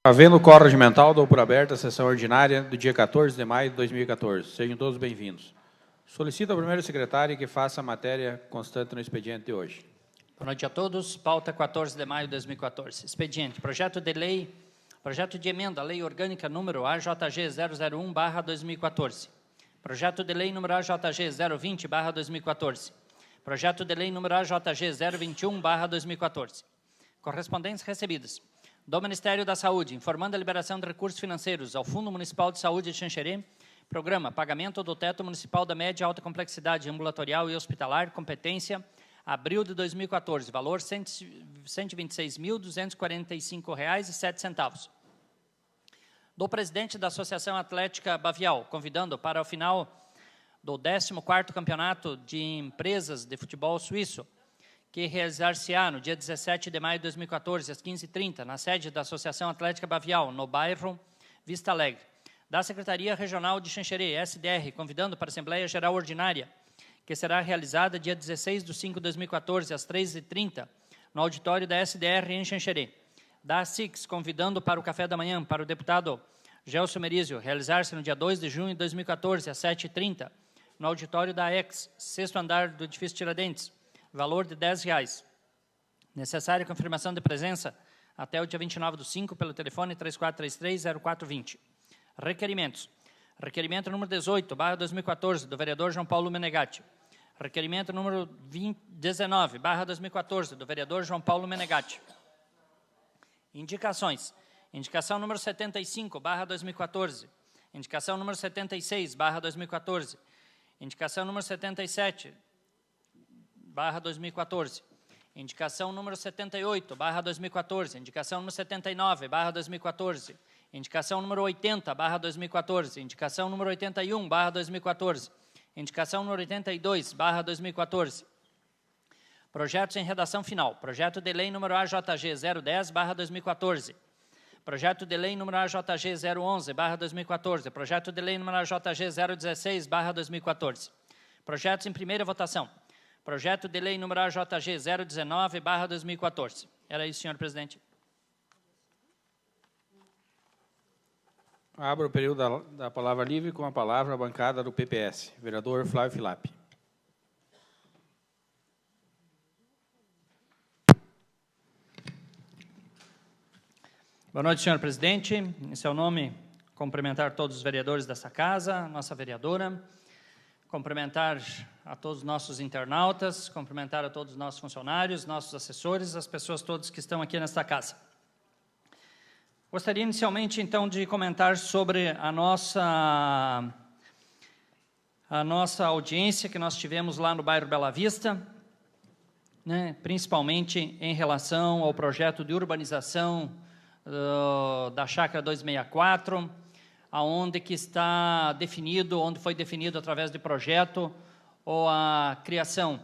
Havendo quórum regimental, dou por aberta a sessão ordinária do dia 14 de maio de 2014. Sejam todos bem-vindos. Solicito ao primeiro secretário que faça a matéria constante no expediente de hoje. Boa noite a todos. Pauta 14 de maio de 2014. Expediente. Projeto de emenda à Lei Orgânica número AJG 001/2014. Projeto de Lei número AJG 020/2014. Projeto de Lei número AJG 021/2014. Correspondências recebidas do Ministério da Saúde, informando a liberação de recursos financeiros ao Fundo Municipal de Saúde de Xanxerê, programa Pagamento do Teto Municipal da Média e Alta Complexidade Ambulatorial e Hospitalar, competência, abril de 2014, valor R$ 126.245,07. Do presidente da Associação Atlética Bavial, convidando para o final do 14º Campeonato de Empresas de Futebol Suíço, que realizar-se-á no dia 17 de maio de 2014, às 15h30, na sede da Associação Atlética Bavial, no bairro Vista Alegre. Da Secretaria Regional de Xanxerê, SDR, convidando para a Assembleia Geral Ordinária, que será realizada dia 16 de 5 de 2014, às 13h30, no auditório da SDR em Xanxerê. Da SIX, convidando para o café da manhã para o deputado Gelson Merizio, realizar-se no dia 2 de junho de 2014, às 7h30, no auditório da EX, 6º andar do edifício Tiradentes, valor de R$ 10. Necessária confirmação de presença até o dia 29 do 5 pelo telefone 3433-0420. Requerimentos. Requerimento número 18/2014, do vereador João Paulo Menegatti. Requerimento número 19/2014, do vereador João Paulo Menegatti. Indicações. Indicação número 75/2014. Indicação número 76/2014. Indicação número 77/2014. Indicação número 78/2014. Indicação número 79/2014. Indicação número 80/2014. Indicação número 81/2014. Indicação número 82/2014. Projetos em redação final. Projeto de lei número AJG 010/2014. Projeto de lei número AJG 011/2014. Projeto de lei número AJG 016/2014. Projetos em primeira votação. Projeto de lei número AJG 019/2014. Era isso, senhor presidente. Abro o período da palavra livre com a palavra a bancada do PPS. Vereador Flávio Filappi. Boa noite, senhor presidente. Em seu nome, cumprimentar todos os vereadores dessa casa, nossa vereadora, cumprimentar a todos os nossos internautas, cumprimentar a todos os nossos funcionários, nossos assessores, as pessoas todas que estão aqui nesta casa. Gostaria inicialmente, então, de comentar sobre a nossa audiência que nós tivemos lá no bairro Bela Vista, né, principalmente em relação ao projeto de urbanização da Chácara 264, onde foi definido através de projeto a criação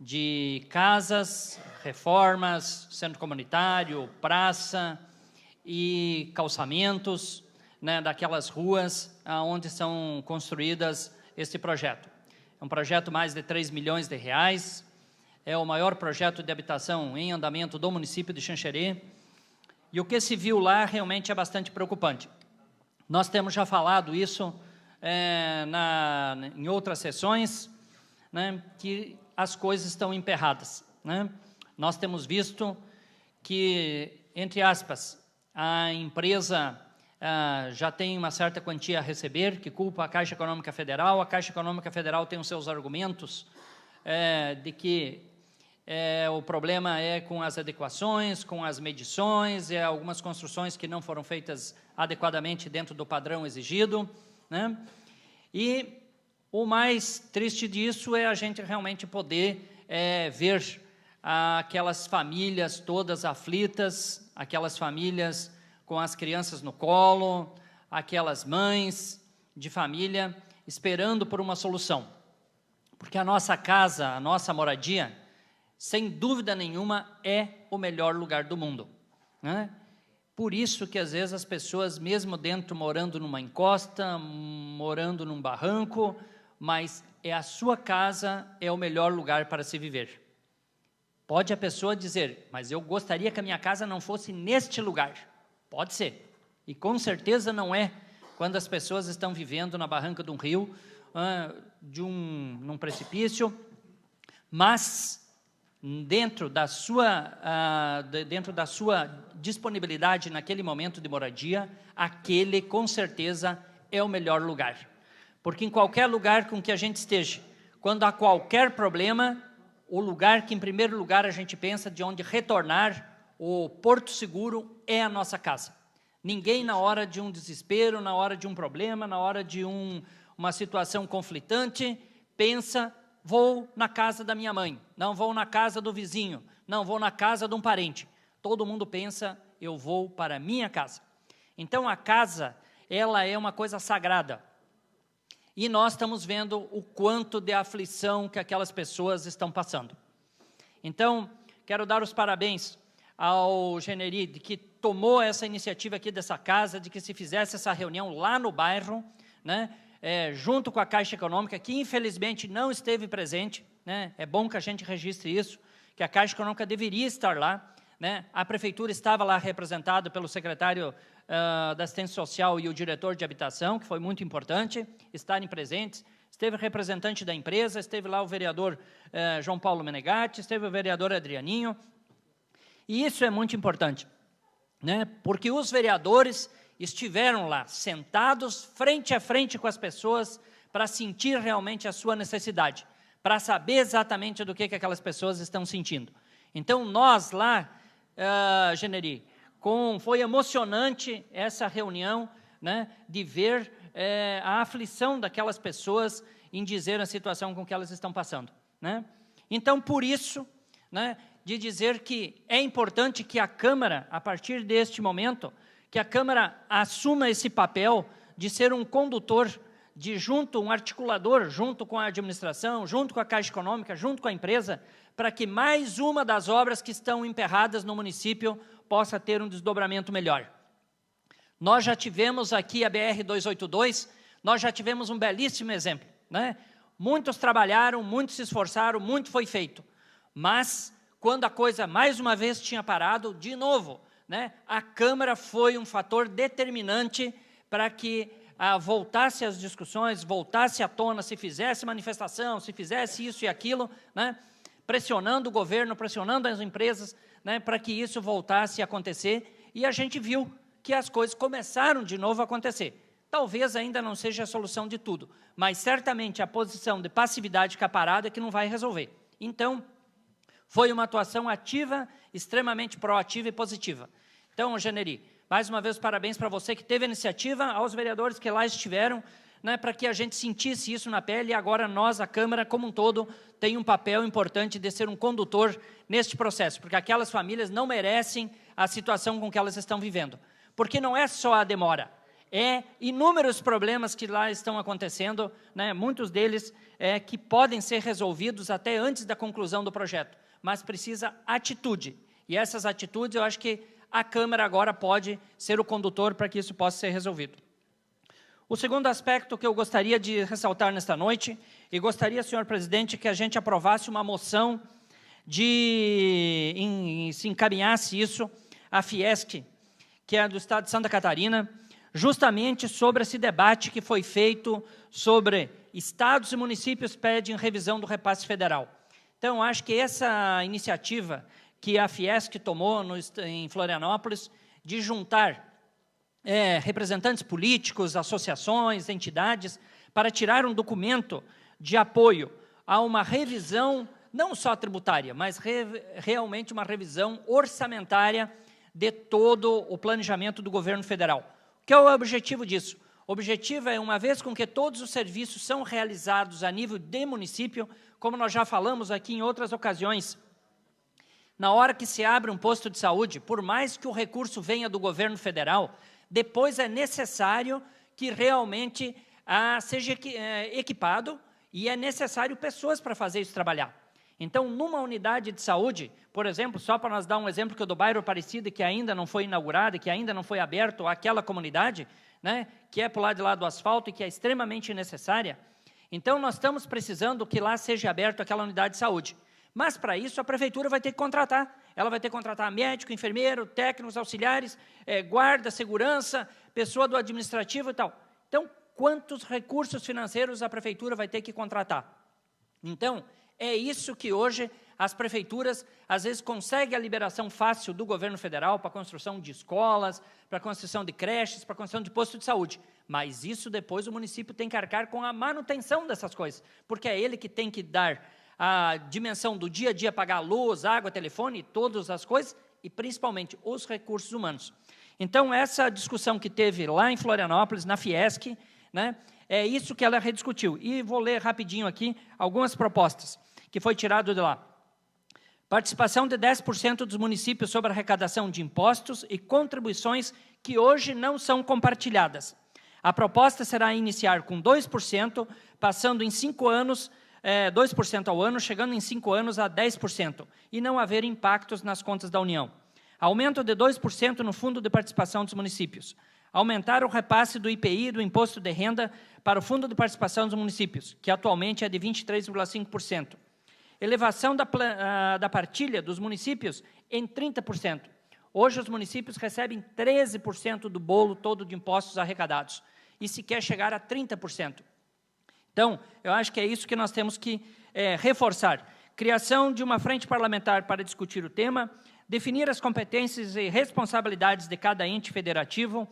de casas, reformas, centro comunitário, praça e calçamentos, né, daquelas ruas onde são construídas este projeto. É um projeto mais de 3 milhões de reais, é o maior projeto de habitação em andamento do município de Xanxerê, e o que se viu lá realmente é bastante preocupante. Nós temos já falado isso em outras sessões, né, que as coisas estão emperradas, né? Nós temos visto que, entre aspas, a empresa já tem uma certa quantia a receber, que culpa a Caixa Econômica Federal. A Caixa Econômica Federal tem os seus argumentos de que o problema é com as adequações, com as medições, algumas construções que não foram feitas adequadamente dentro do padrão exigido, né? E o mais triste disso é a gente realmente poder ver aquelas famílias todas aflitas, aquelas famílias com as crianças no colo, aquelas mães de família esperando por uma solução. Porque a nossa casa, a nossa moradia, sem dúvida nenhuma, é o melhor lugar do mundo, né? Por isso que, às vezes, as pessoas, mesmo morando numa encosta, morando num barranco, mas a sua casa é o melhor lugar para se viver. Pode a pessoa dizer, mas eu gostaria que a minha casa não fosse neste lugar. Pode ser, E com certeza não é quando as pessoas estão vivendo na barranca de um rio, num precipício, mas dentro da sua disponibilidade naquele momento de moradia, aquele com certeza é o melhor lugar. Porque em qualquer lugar com que a gente esteja, quando há qualquer problema, o lugar que em primeiro lugar a gente pensa de onde retornar, o porto seguro é a nossa casa. Ninguém na hora de um desespero, na hora de um problema, na hora de uma situação conflitante, pensa, vou na casa da minha mãe, não vou na casa do vizinho, não vou na casa de um parente. Todo mundo pensa, eu vou para a minha casa. Então, a casa, ela é uma coisa sagrada. E nós estamos vendo o quanto de aflição que aquelas pessoas estão passando. Então, quero dar os parabéns ao Generi, de que tomou essa iniciativa aqui dessa casa, de que se fizesse essa reunião lá no bairro, né, junto com a Caixa Econômica, que infelizmente não esteve presente, né, é bom que a gente registre isso, que a Caixa Econômica deveria estar lá, né, a Prefeitura estava lá representada pelo secretário da Assistência Social e o diretor de Habitação, que foi muito importante estarem presentes, esteve representante da empresa, esteve lá o vereador João Paulo Menegatti, esteve o vereador Adrianinho, e isso é muito importante, né, porque os vereadores estiveram lá, sentados frente a frente com as pessoas, para sentir realmente a sua necessidade, para saber exatamente do que aquelas pessoas estão sentindo. Então, nós lá, Generi, foi emocionante essa reunião, né, de ver a aflição daquelas pessoas em dizer a situação com que elas estão passando, né? Então, por isso, né, de dizer que é importante que a Câmara, a partir deste momento, que a Câmara assuma esse papel de ser um condutor, um articulador, junto com a administração, junto com a Caixa Econômica, junto com a empresa, para que mais uma das obras que estão emperradas no município possa ter um desdobramento melhor. Nós já tivemos aqui a BR-282, nós já tivemos um belíssimo exemplo, né? Muitos trabalharam, muitos se esforçaram, muito foi feito, mas quando a coisa mais uma vez tinha parado, de novo, né, a Câmara foi um fator determinante para que voltasse as discussões, voltasse à tona, se fizesse manifestação, se fizesse isso e aquilo, né, pressionando o governo, pressionando as empresas, né, para que isso voltasse a acontecer, e a gente viu que as coisas começaram de novo a acontecer. Talvez ainda não seja a solução de tudo, mas certamente a posição de passividade caparada é que não vai resolver. Então, foi uma atuação ativa, extremamente proativa e positiva. Então, Generi, mais uma vez, parabéns para você que teve a iniciativa, aos vereadores que lá estiveram, né, para que a gente sentisse isso na pele, e agora nós, a Câmara como um todo, tem um papel importante de ser um condutor neste processo, porque aquelas famílias não merecem a situação com que elas estão vivendo. Porque não é só a demora, é inúmeros problemas que lá estão acontecendo, né, muitos deles que podem ser resolvidos até antes da conclusão do projeto, mas precisa atitude. E essas atitudes, eu acho que a Câmara agora pode ser o condutor para que isso possa ser resolvido. O segundo aspecto que eu gostaria de ressaltar nesta noite, e gostaria, senhor presidente, que a gente aprovasse uma moção se encaminhasse isso à Fiesc, que é do Estado de Santa Catarina, justamente sobre esse debate que foi feito sobre estados e municípios pedem revisão do repasse federal. Então, acho que essa iniciativa que a Fiesc tomou em Florianópolis, de juntar representantes políticos, associações, entidades, para tirar um documento de apoio a uma revisão, não só tributária, mas realmente uma revisão orçamentária de todo o planejamento do governo federal. Que é o objetivo disso? O objetivo é, uma vez com que todos os serviços são realizados a nível de município, como nós já falamos aqui em outras ocasiões, na hora que se abre um posto de saúde, por mais que o recurso venha do governo federal, depois é necessário que realmente seja equipado e é necessário pessoas para fazer isso trabalhar. Então, numa unidade de saúde, por exemplo, só para nós dar um exemplo que é do bairro Aparecida, que ainda não foi inaugurado, que ainda não foi aberto àquela comunidade, né, que é para o lado de lá do asfalto e que é extremamente necessária, então nós estamos precisando que lá seja aberto aquela unidade de saúde. Mas, para isso, a prefeitura vai ter que contratar. Ela vai ter que contratar médico, enfermeiro, técnicos, auxiliares, guarda, segurança, pessoa do administrativo e tal. Então, quantos recursos financeiros a prefeitura vai ter que contratar? Então, é isso que hoje as prefeituras, às vezes, conseguem a liberação fácil do governo federal para a construção de escolas, para a construção de creches, para a construção de posto de saúde. Mas isso depois o município tem que arcar com a manutenção dessas coisas, porque é ele que tem que dar a dimensão do dia a dia, pagar luz, água, telefone, todas as coisas, e principalmente os recursos humanos. Então, essa discussão que teve lá em Florianópolis, na Fiesc, né, é isso que ela rediscutiu. E vou ler rapidinho aqui algumas propostas que foi tirado de lá. Participação de 10% dos municípios sobre a arrecadação de impostos e contribuições que hoje não são compartilhadas. A proposta será iniciar com 2%, passando em 5 anos, 2% ao ano, chegando em 5 anos a 10%, e não haver impactos nas contas da União. Aumento de 2% no Fundo de Participação dos Municípios. Aumentar o repasse do IPI e do Imposto de Renda para o Fundo de Participação dos Municípios, que atualmente é de 23,5%. Elevação da partilha dos municípios em 30%. Hoje os municípios recebem 13% do bolo todo de impostos arrecadados, e se quer chegar a 30%. Então, eu acho que é isso que nós temos que reforçar. Criação de uma frente parlamentar para discutir o tema, definir as competências e responsabilidades de cada ente federativo,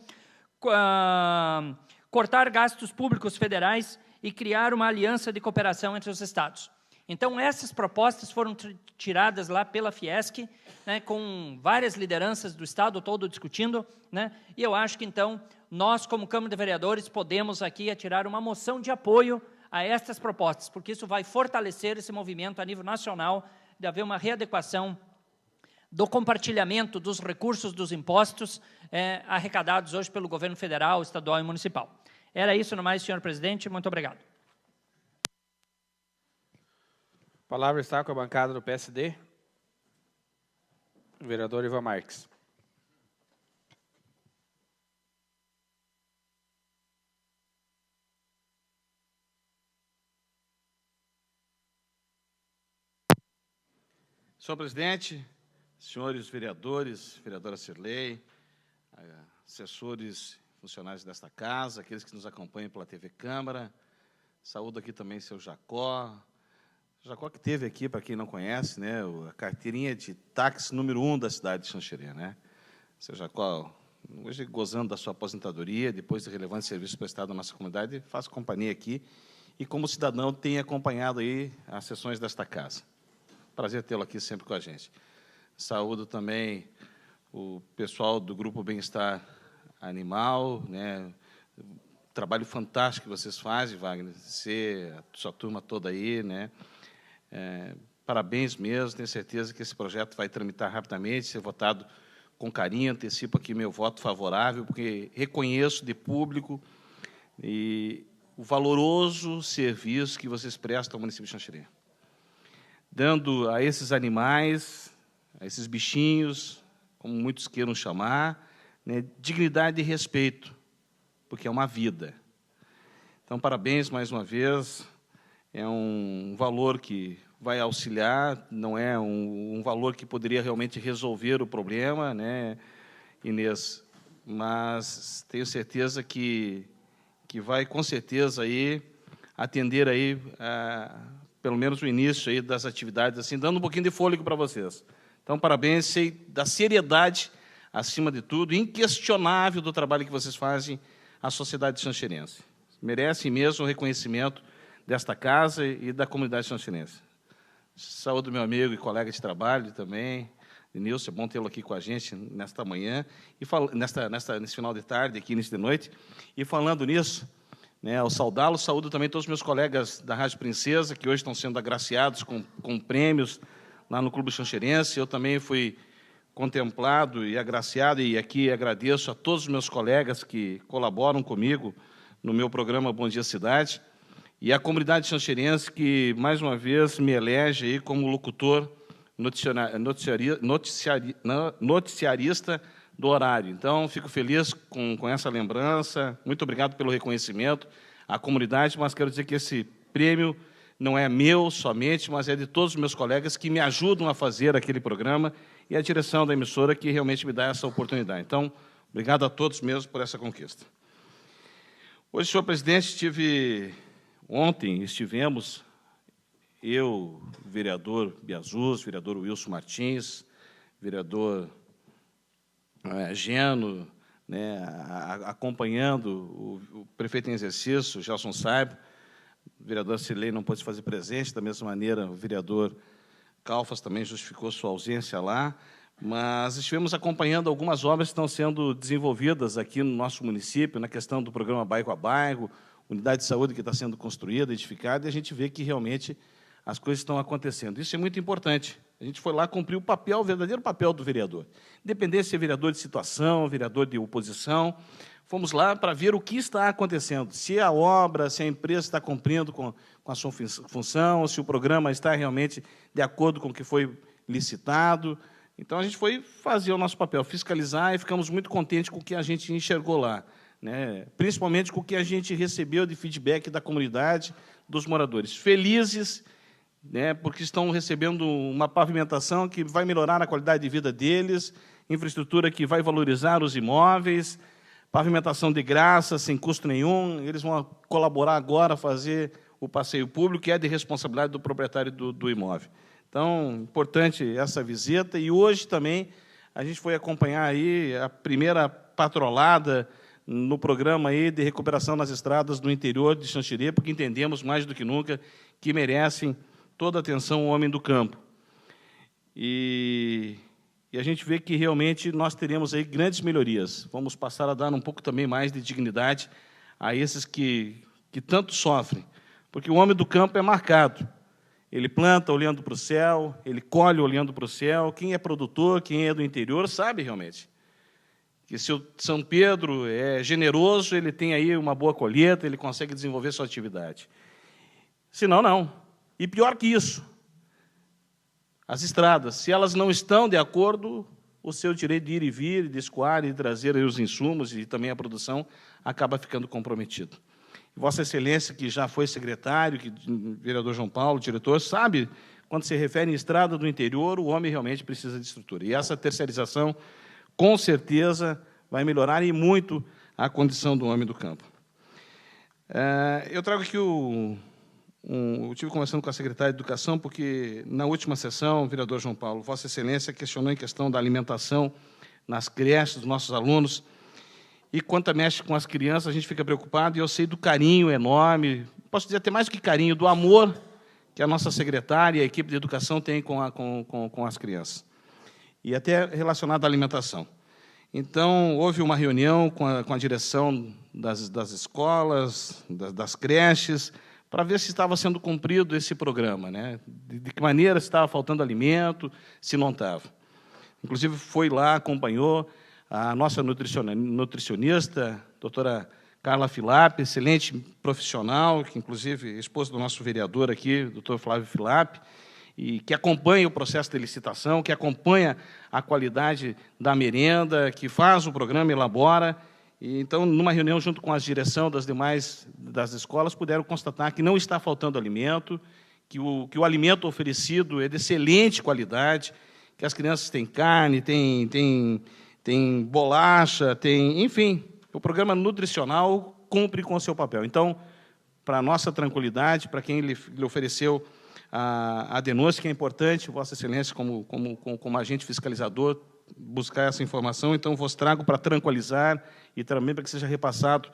cortar gastos públicos federais e criar uma aliança de cooperação entre os estados. Então, essas propostas foram tiradas lá pela Fiesc, né, com várias lideranças do estado todo discutindo, né, e eu acho que, então, nós, como Câmara de Vereadores, podemos aqui atirar uma moção de apoio a estas propostas, porque isso vai fortalecer esse movimento a nível nacional de haver uma readequação do compartilhamento dos recursos dos impostos arrecadados hoje pelo governo federal, estadual e municipal. Era isso no mais, senhor presidente. Muito obrigado. A palavra está com a bancada do PSD. O vereador Ivan Marques. Senhor presidente, senhores vereadores, vereadora Cirlei, assessores, funcionários desta casa, aqueles que nos acompanham pela TV Câmara, saúdo aqui também seu Jacó. Jacó que teve aqui, para quem não conhece, né, a carteirinha de táxi número 1 da cidade de Xanxerê, né? Seu Jacó, hoje gozando da sua aposentadoria, depois de relevante serviço prestado à nossa comunidade, faço companhia aqui e, como cidadão, tenho acompanhado aí as sessões desta casa. Prazer tê-lo aqui sempre com a gente. Saúdo também o pessoal do Grupo Bem-Estar Animal, né? Trabalho fantástico que vocês fazem, Wagner, você, a sua turma toda aí, né? Parabéns mesmo, tenho certeza que esse projeto vai tramitar rapidamente, ser votado com carinho, antecipo aqui meu voto favorável, porque reconheço de público e o valoroso serviço que vocês prestam ao município de Xanxerê, dando a esses animais, a esses bichinhos, como muitos queiram chamar, né, dignidade e respeito, porque é uma vida. Então, parabéns mais uma vez, é um valor que vai auxiliar, não é um valor que poderia realmente resolver o problema, né, Inês, mas tenho certeza que vai, com certeza, aí, atender aí, pelo menos o início aí das atividades, assim, dando um pouquinho de fôlego para vocês. Então, parabéns, sei da seriedade, acima de tudo, inquestionável do trabalho que vocês fazem à sociedade xanxerense. Merecem mesmo o reconhecimento desta casa e da comunidade xanxerense. Saúde meu amigo e colega de trabalho também, Nilson, é bom tê-lo aqui com a gente nesta manhã, e nesse final de tarde, aqui, início de noite. E falando nisso, né, ao saudá-lo, saúdo também todos os meus colegas da Rádio Princesa, que hoje estão sendo agraciados com prêmios lá no Clube Xanxerense. Eu também fui contemplado e agraciado, e aqui agradeço a todos os meus colegas que colaboram comigo no meu programa Bom Dia Cidade, e a comunidade xanxerense que, mais uma vez, me elege aí como locutor noticiarista do horário. Então, fico feliz com essa lembrança, muito obrigado pelo reconhecimento à comunidade, mas quero dizer que esse prêmio não é meu somente, mas é de todos os meus colegas que me ajudam a fazer aquele programa e a direção da emissora que realmente me dá essa oportunidade. Então, obrigado a todos mesmo por essa conquista. Hoje, senhor presidente, ontem estivemos, eu, vereador Biazuz, vereador Wilson Martins, vereador Geno, né, acompanhando o prefeito em exercício, Gelson Saibo. O vereador Cirlei não pôde se fazer presente, da mesma maneira o vereador Calfas também justificou sua ausência lá, mas estivemos acompanhando algumas obras que estão sendo desenvolvidas aqui no nosso município, na questão do programa Bairro a Bairro, unidade de saúde que está sendo construída, edificada, e a gente vê que realmente as coisas estão acontecendo. Isso é muito importante. A gente foi lá cumprir o papel, o verdadeiro papel do vereador. Independente se é vereador de situação, vereador de oposição, fomos lá para ver o que está acontecendo, se a obra, se a empresa está cumprindo com a sua função, se o programa está realmente de acordo com o que foi licitado. Então, a gente foi fazer o nosso papel, fiscalizar, e ficamos muito contentes com o que a gente enxergou lá, né? Principalmente com o que a gente recebeu de feedback da comunidade, dos moradores. Felizes, né, porque estão recebendo uma pavimentação que vai melhorar a qualidade de vida deles, infraestrutura que vai valorizar os imóveis, pavimentação de graça, sem custo nenhum. Eles vão colaborar agora a fazer o passeio público, que é de responsabilidade do proprietário do imóvel. Então, importante essa visita. E hoje também a gente foi acompanhar aí a primeira patrolada no programa aí de recuperação nas estradas do interior de Xanxerê, porque entendemos mais do que nunca que merecem toda a atenção o homem do campo. E a gente vê que realmente nós teremos aí grandes melhorias. Vamos passar a dar um pouco também mais de dignidade a esses que tanto sofrem, porque o homem do campo é marcado. Ele planta olhando para o céu, ele colhe olhando para o céu. Quem é produtor, quem é do interior, sabe realmente que se o São Pedro é generoso, ele tem aí uma boa colheita, ele consegue desenvolver sua atividade. Senão, não. E pior que isso, as estradas, se elas não estão de acordo, o seu direito de ir e vir, de escoar e de trazer os insumos e também a produção acaba ficando comprometido. Vossa Excelência, que já foi secretário, vereador João Paulo, diretor, sabe, quando se refere em estrada do interior, o homem realmente precisa de estrutura. E essa terceirização, com certeza, vai melhorar e muito a condição do homem do campo. Eu trago aqui eu estive conversando com a secretária de Educação, porque, na última sessão, o vereador João Paulo, Vossa Excelência questionou em questão da alimentação nas creches dos nossos alunos, e quanto mexe com as crianças, a gente fica preocupado, e eu sei do carinho enorme, posso dizer até mais do que carinho, do amor que a nossa secretária e a equipe de educação tem com as crianças, e até relacionado à alimentação. Então, houve uma reunião com a direção das escolas, das creches, para ver se estava sendo cumprido esse programa, né? De que maneira estava faltando alimento, se não estava. Inclusive, foi lá, acompanhou a nossa nutricionista, doutora Carla Filap, excelente profissional, que, inclusive, é esposa do nosso vereador aqui, doutor Flávio Filap, e que acompanha o processo de licitação, que acompanha a qualidade da merenda, que faz o programa, elabora. E, então, numa reunião junto com a direção das escolas, puderam constatar que não está faltando alimento, que o alimento oferecido é de excelente qualidade, que as crianças têm carne, têm bolacha, enfim, o programa nutricional cumpre com o seu papel. Então, para a nossa tranquilidade, para quem lhe ofereceu a denúncia, que é importante, Vossa Excelência, como agente fiscalizador, buscar essa informação, então vos trago para tranquilizar e também para que seja repassado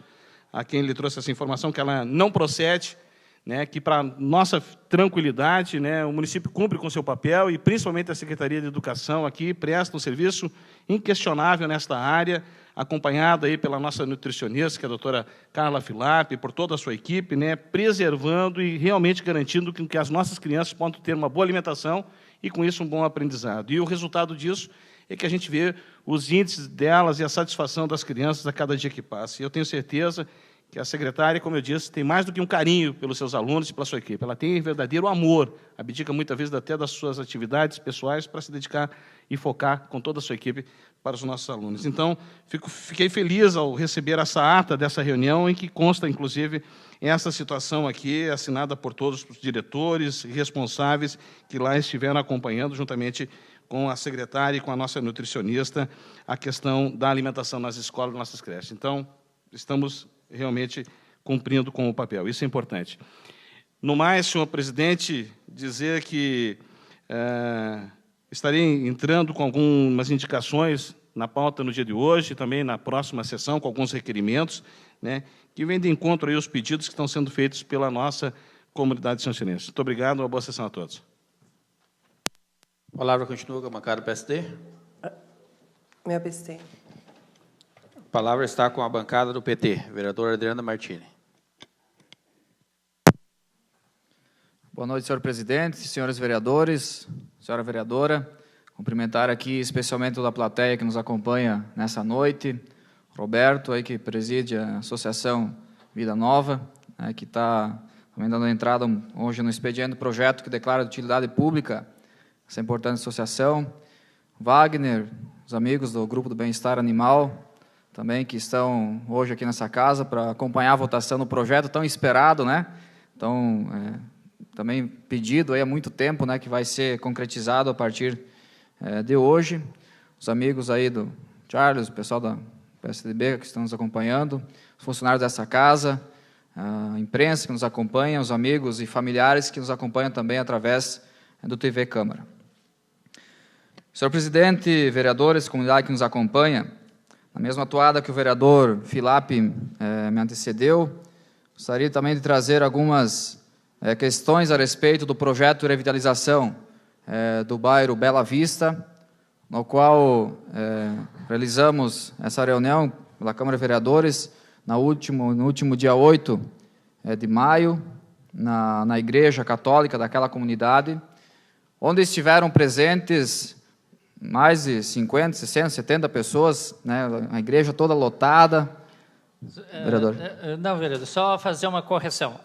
a quem lhe trouxe essa informação, que ela não procede, né, que para nossa tranquilidade, né, o município cumpre com o seu papel e principalmente a Secretaria de Educação aqui presta um serviço inquestionável nesta área, acompanhada aí pela nossa nutricionista, que é a doutora Carla Filap, por toda a sua equipe, né, preservando e realmente garantindo que as nossas crianças possam ter uma boa alimentação e, com isso, um bom aprendizado. E o resultado disso é que a gente vê os índices delas e a satisfação das crianças a cada dia que passa. E eu tenho certeza que a secretária, como eu disse, tem mais do que um carinho pelos seus alunos e pela sua equipe. Ela tem verdadeiro amor, abdica muitas vezes até das suas atividades pessoais para se dedicar e focar com toda a sua equipe para os nossos alunos. Então, fiquei feliz ao receber essa ata dessa reunião, em que consta, inclusive, essa situação aqui, assinada por todos os diretores e responsáveis que lá estiveram acompanhando, juntamente com a secretária e com a nossa nutricionista, a questão da alimentação nas escolas, nas nossas creches. Então, estamos realmente cumprindo com o papel. Isso é importante. No mais, senhor presidente, dizer que estarei entrando com algumas indicações na pauta no dia de hoje, e também na próxima sessão, com alguns requerimentos, né, que vêm de encontro aí aos pedidos que estão sendo feitos pela nossa comunidade sancionense. Muito obrigado, uma boa sessão a todos. A palavra continua com a bancada do PSD. Me abstenho. A palavra está com a bancada do PT, vereador Adriano Martini. Boa noite, senhor presidente, senhores vereadores, senhora vereadora. Cumprimentar aqui especialmente toda a plateia que nos acompanha nessa noite. Roberto, aí, que preside a Associação Vida Nova, que está também dando entrada hoje no expediente do projeto que declara de utilidade pública essa importante associação. Wagner, os amigos do Grupo do Bem-Estar Animal, também que estão hoje aqui nessa casa para acompanhar a votação do projeto tão esperado, né? Então, também pedido aí há muito tempo, né, que vai ser concretizado a partir de hoje. Os amigos aí do Charles, o pessoal da PSDB que estão nos acompanhando, os funcionários dessa casa, a imprensa que nos acompanha, os amigos e familiares que nos acompanham também através do TV Câmara. Senhor presidente, vereadores, comunidade que nos acompanha, na mesma toada que o vereador Filap me antecedeu, gostaria também de trazer algumas questões a respeito do projeto de revitalização do bairro Bela Vista, no qual realizamos essa reunião pela Câmara de Vereadores no último dia 8 de maio, na Igreja Católica daquela comunidade, onde estiveram presentes mais de 50, 60, 70 pessoas, né, a igreja toda lotada. Vereador. Não, vereador, só fazer uma correção.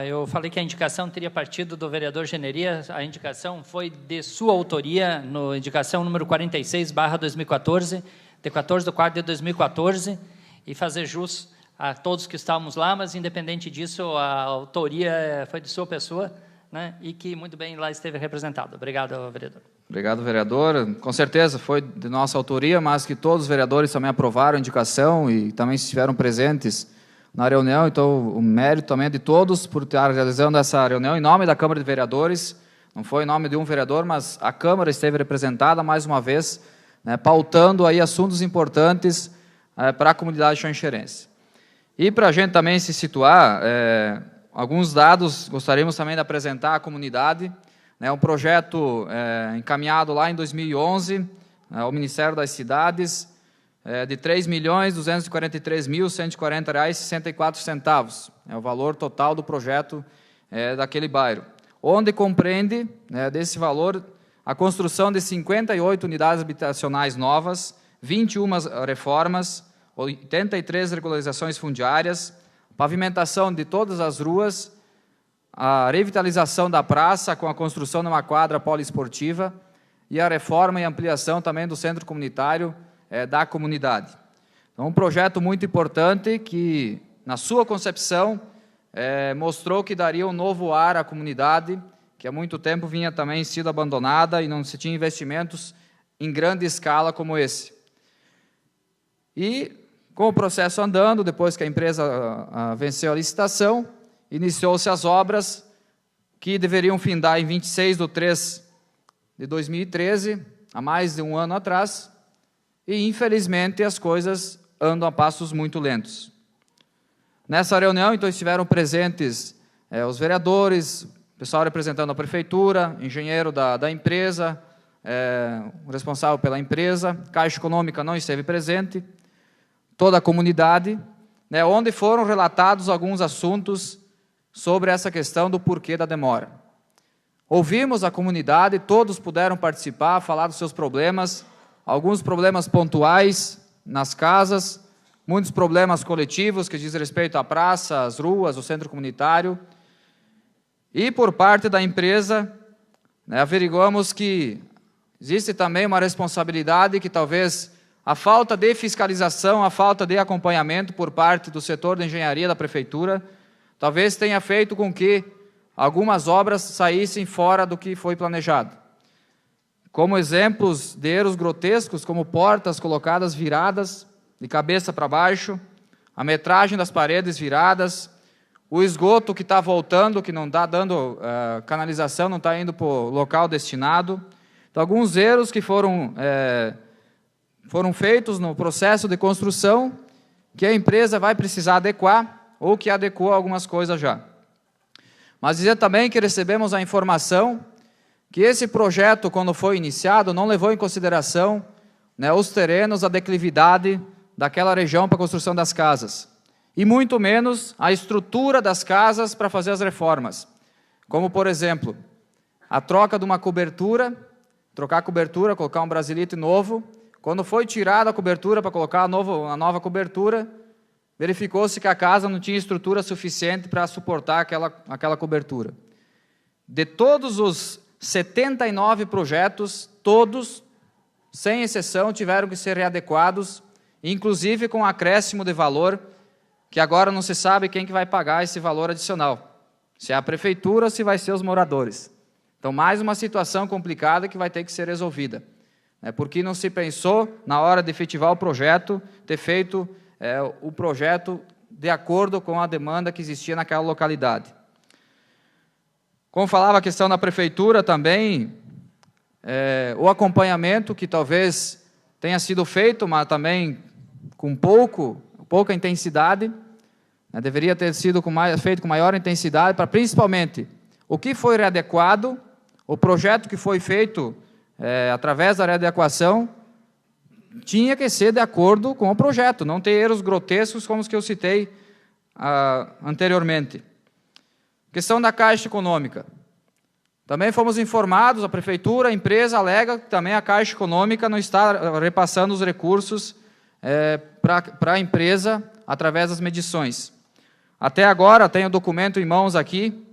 Eu falei que a indicação teria partido do vereador Generia, a indicação foi de sua autoria, no indicação número 46/2014, de 14/4/2014, e fazer jus a todos que estávamos lá, mas, independente disso, a autoria foi de sua pessoa, né, e que muito bem lá esteve representado. Obrigado, vereador. Obrigado, vereador. Com certeza foi de nossa autoria, mas que todos os vereadores também aprovaram a indicação e também estiveram presentes na reunião. Então, o mérito também é de todos por estar realizando essa reunião em nome da Câmara de Vereadores. Não foi em nome de um vereador, mas a Câmara esteve representada mais uma vez, né, pautando aí assuntos importantes para a comunidade xanxerense. E para a gente também se situar, alguns dados gostaríamos também de apresentar à comunidade. Um projeto encaminhado lá em 2011 ao Ministério das Cidades, de R$ 3.243.140,64. É o valor total do projeto daquele bairro, onde compreende, desse valor, a construção de 58 unidades habitacionais novas, 21 reformas, 83 regularizações fundiárias, pavimentação de todas as ruas, a revitalização da praça com a construção de uma quadra poliesportiva e a reforma e ampliação também do centro comunitário da comunidade. Então, um projeto muito importante que, na sua concepção, mostrou que daria um novo ar à comunidade, que há muito tempo vinha também sido abandonada e não se tinha investimentos em grande escala como esse. E, com o processo andando, depois que a empresa venceu a licitação, iniciou-se as obras que deveriam findar em 26/3/2013, há mais de um ano atrás, e, infelizmente, as coisas andam a passos muito lentos. Nessa reunião, então, estiveram presentes os vereadores, o pessoal representando a prefeitura, engenheiro da empresa, o responsável pela empresa, Caixa Econômica não esteve presente, toda a comunidade, onde foram relatados alguns assuntos sobre essa questão do porquê da demora. Ouvimos a comunidade, todos puderam participar, falar dos seus problemas, alguns problemas pontuais nas casas, muitos problemas coletivos que diz respeito à praça, às ruas, ao centro comunitário. E por parte da empresa, né, averiguamos que existe também uma responsabilidade que talvez a falta de fiscalização, a falta de acompanhamento por parte do setor de engenharia da prefeitura, talvez tenha feito com que algumas obras saíssem fora do que foi planejado. Como exemplos de erros grotescos, como portas colocadas viradas, de cabeça para baixo, a metragem das paredes viradas, o esgoto que está voltando, que não está dando canalização, não está indo para o local destinado. Então, alguns erros que foram feitos no processo de construção, que a empresa vai precisar adequar, ou que adequou algumas coisas já. Mas dizer também que recebemos a informação que esse projeto, quando foi iniciado, não levou em consideração, né, os terrenos, a declividade daquela região para a construção das casas. E muito menos a estrutura das casas para fazer as reformas. Como, por exemplo, a troca de uma cobertura, trocar a cobertura, colocar um brasilite novo. Quando foi tirada a cobertura para colocar a nova cobertura, verificou-se que a casa não tinha estrutura suficiente para suportar aquela cobertura. De todos os 79 projetos, todos, sem exceção, tiveram que ser readequados, inclusive com acréscimo de valor, que agora não se sabe quem que vai pagar esse valor adicional. Se é a prefeitura ou se vai ser os moradores. Então, mais uma situação complicada que vai ter que ser resolvida. Porque não se pensou, na hora de efetivar o projeto, ter feito o projeto de acordo com a demanda que existia naquela localidade. Como falava a questão da prefeitura também, o acompanhamento que talvez tenha sido feito, mas também com pouca intensidade, deveria ter sido feito com maior intensidade, para principalmente o que foi readequado, o projeto que foi feito através da readequação, tinha que ser de acordo com o projeto, não ter erros grotescos como os que eu citei anteriormente. Questão da Caixa Econômica. Também fomos informados, a prefeitura, a empresa alega que também a Caixa Econômica não está repassando os recursos para a empresa através das medições. Até agora, tenho o documento em mãos aqui,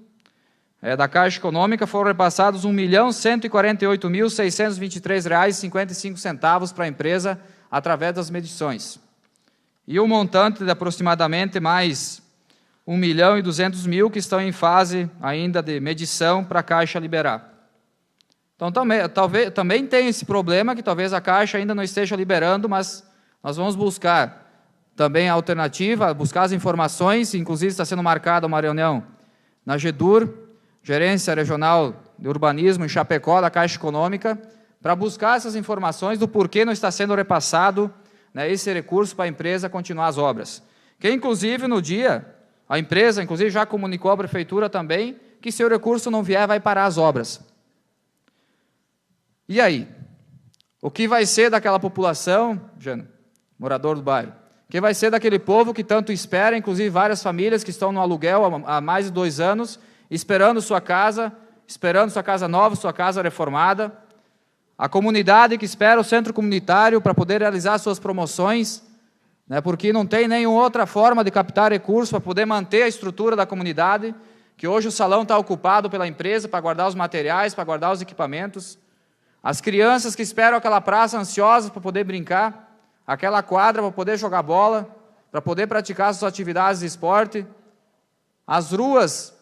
da Caixa Econômica, foram repassados R$ 1.148.623,55 para a empresa através das medições. E o montante de aproximadamente mais R$ 1.200.000 que estão em fase ainda de medição para a Caixa liberar. Então, também tem esse problema que talvez a Caixa ainda não esteja liberando, mas nós vamos buscar também a alternativa, buscar as informações, inclusive está sendo marcada uma reunião na GEDUR, Gerência Regional de Urbanismo em Chapecó, da Caixa Econômica, para buscar essas informações do porquê não está sendo repassado, esse recurso para a empresa continuar as obras. Que, inclusive, no dia, a empresa, inclusive, já comunicou à prefeitura também que, se o recurso não vier, vai parar as obras. E aí? O que vai ser daquela população, Jana, morador do bairro? O que vai ser daquele povo que tanto espera, inclusive várias famílias que estão no aluguel há mais de 2 anos, esperando sua casa nova, sua casa reformada, a comunidade que espera o centro comunitário para poder realizar suas promoções, porque não tem nenhuma outra forma de captar recursos para poder manter a estrutura da comunidade, que hoje o salão está ocupado pela empresa para guardar os materiais, para guardar os equipamentos, as crianças que esperam aquela praça ansiosas para poder brincar, aquela quadra para poder jogar bola, para poder praticar suas atividades de esporte, as ruas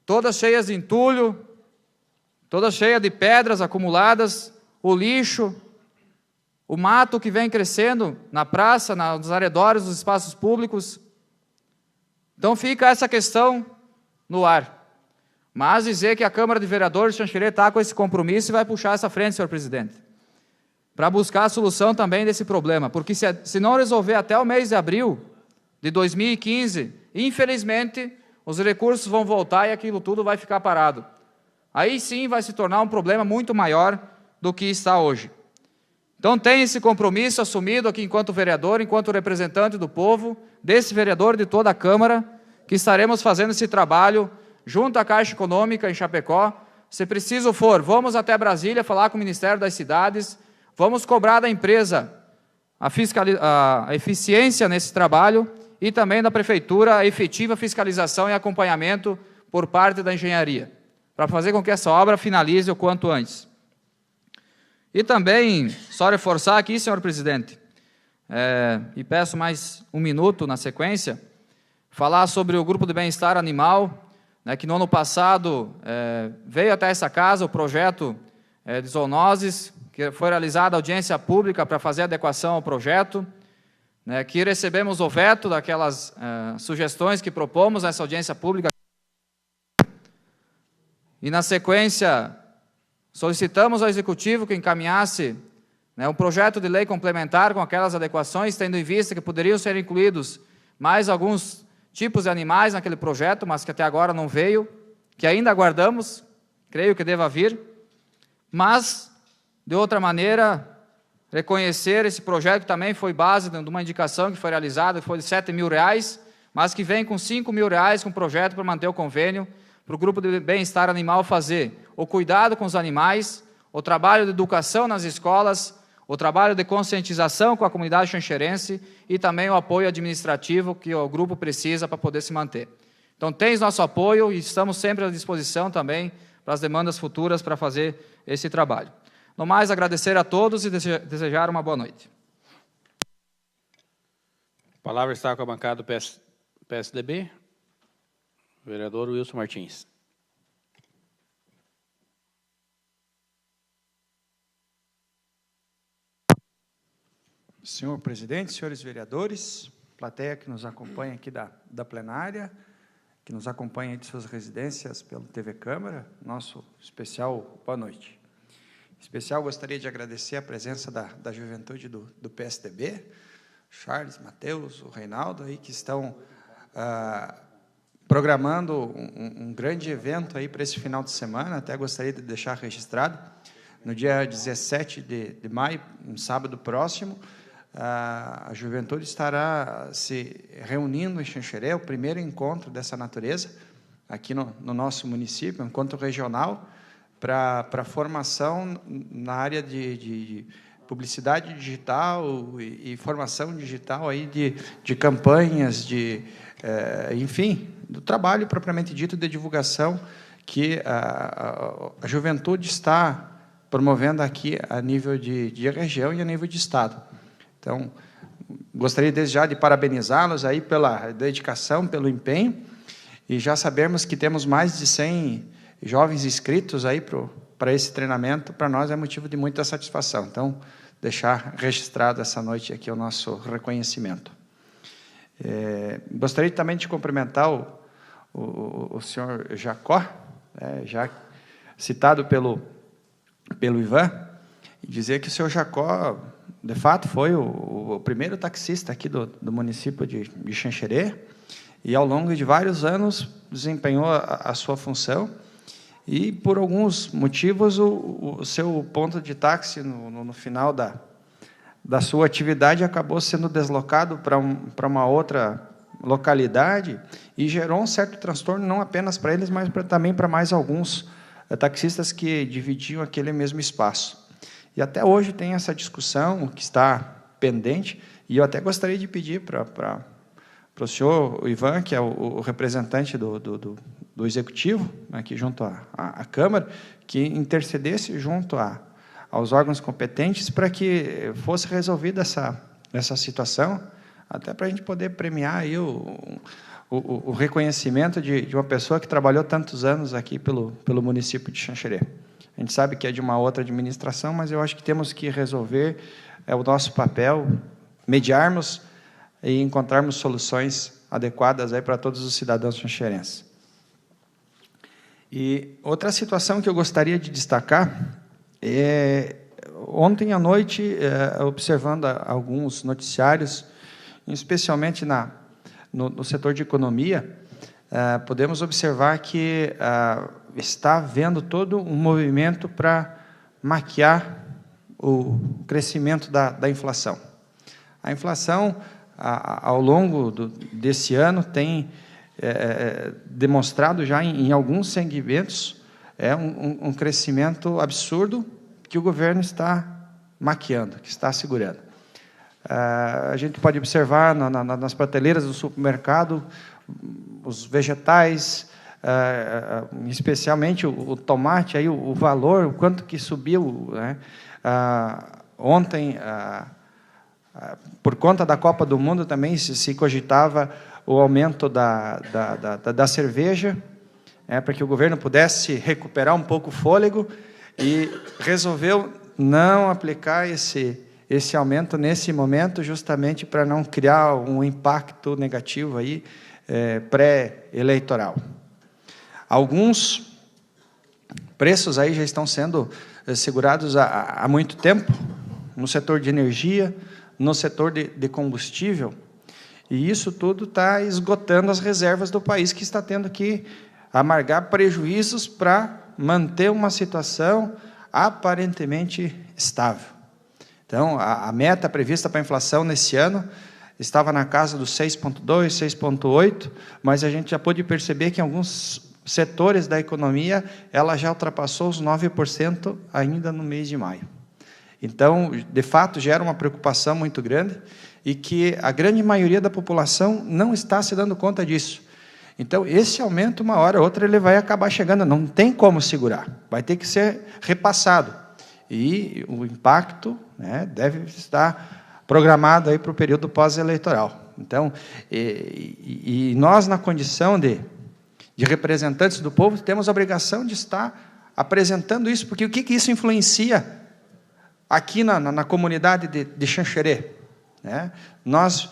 todas cheias de entulho, todas cheias de pedras acumuladas, o lixo, o mato que vem crescendo na praça, nos arredores dos espaços públicos. Então fica essa questão no ar. Mas dizer que a Câmara de Vereadores de Xanxerê está com esse compromisso e vai puxar essa frente, senhor presidente, para buscar a solução também desse problema, porque se não resolver até o mês de abril de 2015, infelizmente, os recursos vão voltar e aquilo tudo vai ficar parado. Aí sim vai se tornar um problema muito maior do que está hoje. Então tem esse compromisso assumido aqui enquanto vereador, enquanto representante do povo, desse vereador de toda a Câmara, que estaremos fazendo esse trabalho junto à Caixa Econômica em Chapecó. Se preciso for, vamos até Brasília falar com o Ministério das Cidades, vamos cobrar da empresa a eficiência nesse trabalho e também da Prefeitura a efetiva fiscalização e acompanhamento por parte da engenharia, para fazer com que essa obra finalize o quanto antes. E também, só reforçar aqui, senhor presidente, e peço mais um minuto na sequência, falar sobre o Grupo de Bem-Estar Animal, né, que no ano passado veio até essa casa o projeto de zoonoses, que foi realizada audiência pública para fazer adequação ao projeto, né, que recebemos o veto daquelas sugestões que propomos nessa audiência pública. E, na sequência, solicitamos ao Executivo que encaminhasse, né, um projeto de lei complementar com aquelas adequações, tendo em vista que poderiam ser incluídos mais alguns tipos de animais naquele projeto, mas que até agora não veio, que ainda aguardamos, creio que deva vir, mas, de outra maneira, reconhecer esse projeto que também foi base de uma indicação que foi realizada, que foi de R$7 mil, mas que vem com R$5 mil com projeto para manter o convênio, para o Grupo de Bem-Estar Animal fazer o cuidado com os animais, o trabalho de educação nas escolas, o trabalho de conscientização com a comunidade xanxerense e também o apoio administrativo que o grupo precisa para poder se manter. Então, tens nosso apoio e estamos sempre à disposição também para as demandas futuras para fazer esse trabalho. No mais, agradecer a todos e desejar uma boa noite. A palavra está com a bancada do PSDB. Vereador Wilson Martins. Senhor presidente, senhores vereadores, plateia que nos acompanha aqui da plenária, que nos acompanha de suas residências pelo TV Câmara, nosso especial boa noite. Em especial, gostaria de agradecer a presença da juventude do PSDB, Charles, Matheus, o Reinaldo, aí, que estão programando um grande evento aí para esse final de semana. Até gostaria de deixar registrado, no dia 17 de maio, um sábado próximo, a juventude estará se reunindo em Xanxerê, o primeiro encontro dessa natureza, aqui no nosso município, um encontro regional, para formação na área de publicidade digital e formação digital aí de campanhas, enfim, do trabalho propriamente dito de divulgação que a juventude está promovendo aqui a nível de região e a nível de Estado. Então, gostaria desde já de parabenizá-los aí pela dedicação, pelo empenho, e já sabemos que temos mais de 100 jovens inscritos aí para esse treinamento. Para nós é motivo de muita satisfação. Então, deixar registrado essa noite aqui o nosso reconhecimento. Gostaria também de cumprimentar o senhor Jacó, já citado pelo Ivan, e dizer que o senhor Jacó, de fato, foi o primeiro taxista aqui do município de Xanxerê, e ao longo de vários anos desempenhou a sua função, e por alguns motivos o seu ponto de táxi no final da sua atividade acabou sendo deslocado para uma outra localidade e gerou um certo transtorno, não apenas para eles, mas também para mais alguns taxistas que dividiam aquele mesmo espaço. E até hoje tem essa discussão que está pendente, e eu até gostaria de pedir para o senhor Ivan, que é o representante do Executivo, aqui junto à Câmara, que intercedesse junto aos órgãos competentes para que fosse resolvida essa situação, até para a gente poder premiar aí o reconhecimento de uma pessoa que trabalhou tantos anos aqui pelo município de Xanxerê. A gente sabe que é de uma outra administração, mas eu acho que temos que resolver, é o nosso papel, mediarmos e encontrarmos soluções adequadas aí para todos os cidadãos xanxerenses. E outra situação que eu gostaria de destacar é, ontem à noite, observando alguns noticiários, especialmente no setor de economia, podemos observar que está havendo todo um movimento para maquiar o crescimento da inflação. A inflação, ao longo desse ano, tem demonstrado já em alguns segmentos um crescimento absurdo que o governo está maquiando, que está segurando. A gente pode observar nas prateleiras do supermercado os vegetais, especialmente o tomate, aí o valor, o quanto que subiu, né? Ontem, por conta da Copa do Mundo, também se cogitava o aumento da cerveja, para que o governo pudesse recuperar um pouco o fôlego, e resolveu não aplicar esse aumento nesse momento, justamente para não criar um impacto negativo aí, pré-eleitoral. Alguns preços aí já estão sendo segurados há muito tempo, no setor de energia, no setor de combustível, e isso tudo está esgotando as reservas do país, que está tendo que amargar prejuízos para manter uma situação aparentemente estável. Então, a meta prevista para a inflação nesse ano estava na casa dos 6,2%, 6,8%, mas a gente já pôde perceber que em alguns setores da economia ela já ultrapassou os 9% ainda no mês de maio. Então, de fato, gera uma preocupação muito grande e que a grande maioria da população não está se dando conta disso. Então, esse aumento, uma hora ou outra, ele vai acabar chegando, não tem como segurar, vai ter que ser repassado. E o impacto, né, deve estar programado aí para o período pós-eleitoral. Então, e nós, na condição de representantes do povo, temos a obrigação de estar apresentando isso, porque o que isso influencia aqui na comunidade de Xanxerê, né? Nós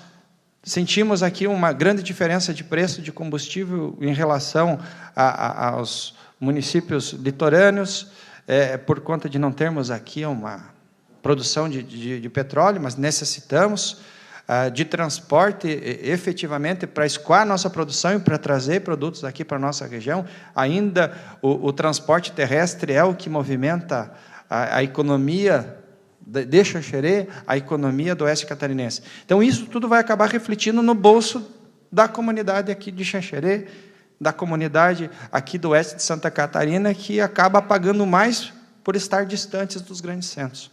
sentimos aqui uma grande diferença de preço de combustível em relação aos municípios litorâneos, por conta de não termos aqui uma produção de petróleo, mas necessitamos de transporte efetivamente para escoar a nossa produção e para trazer produtos aqui para a nossa região. Ainda o transporte terrestre é o que movimenta a economia de Xanxerê, a economia do oeste catarinense. Então, isso tudo vai acabar refletindo no bolso da comunidade aqui de Xanxerê, da comunidade aqui do oeste de Santa Catarina, que acaba pagando mais por estar distantes dos grandes centros.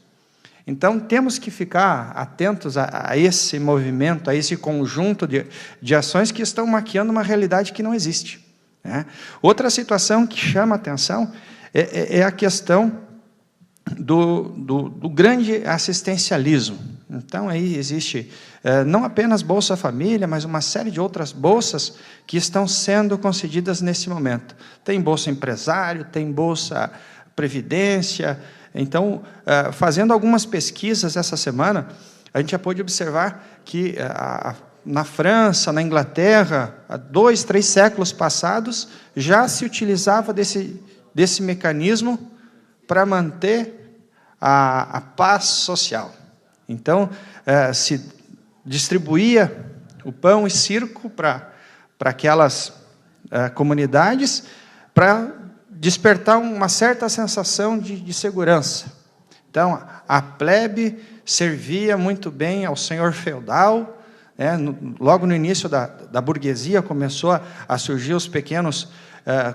Então, temos que ficar atentos a esse movimento, a esse conjunto de ações que estão maquiando uma realidade que não existe, né? Outra situação que chama a atenção é a questão do grande assistencialismo. Então, aí existe não apenas Bolsa Família, mas uma série de outras bolsas que estão sendo concedidas nesse momento. Tem Bolsa Empresário, tem Bolsa Previdência. Então, fazendo algumas pesquisas essa semana, a gente já pôde observar que na França, na Inglaterra, há 2, 3 séculos passados, já se utilizava desse mecanismo para manter a paz social. Então, se distribuía o pão e circo para aquelas comunidades, para despertar uma certa sensação de segurança. Então, a plebe servia muito bem ao senhor feudal, né? Logo no início da burguesia começou a surgir os pequenos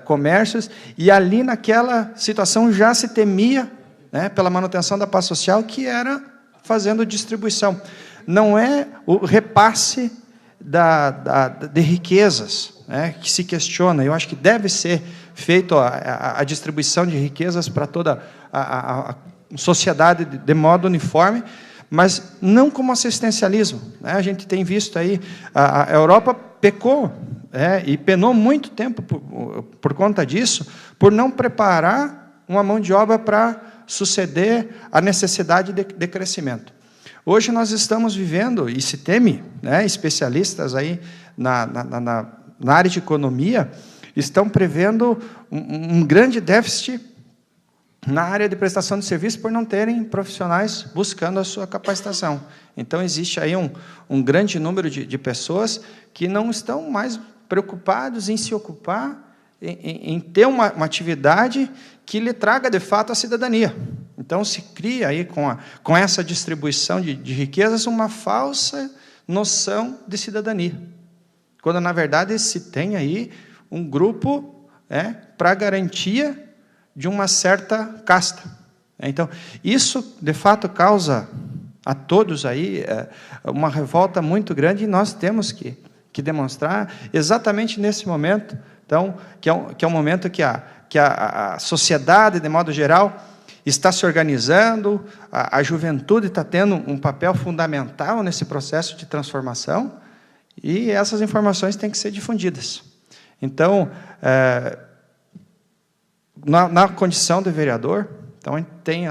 comércios, e ali naquela situação já se temia, né, pela manutenção da paz social, que era fazendo distribuição. Não é o repasse de riquezas, né, que se questiona. Eu acho que deve ser feito a distribuição de riquezas para toda a sociedade de modo uniforme, mas não como assistencialismo, né? A gente tem visto aí, a Europa pecou, e penou muito tempo por conta disso, por não preparar uma mão de obra para suceder a necessidade de crescimento. Hoje nós estamos vivendo, e se teme, né, especialistas aí na área de economia, estão prevendo um grande déficit na área de prestação de serviço por não terem profissionais buscando a sua capacitação. Então, existe aí um grande número de pessoas que não estão mais preocupados em se ocupar, em ter uma atividade que lhe traga, de fato, a cidadania. Então, se cria aí, com essa distribuição de riquezas, uma falsa noção de cidadania, quando, na verdade, se tem aí um grupo para garantia de uma certa casta. Então, isso, de fato, causa a todos aí uma revolta muito grande, e nós temos que demonstrar exatamente nesse momento, então, que é um momento que a sociedade, de modo geral, está se organizando, a juventude está tendo um papel fundamental nesse processo de transformação, e essas informações têm que ser difundidas. Então, na condição de vereador, então, tem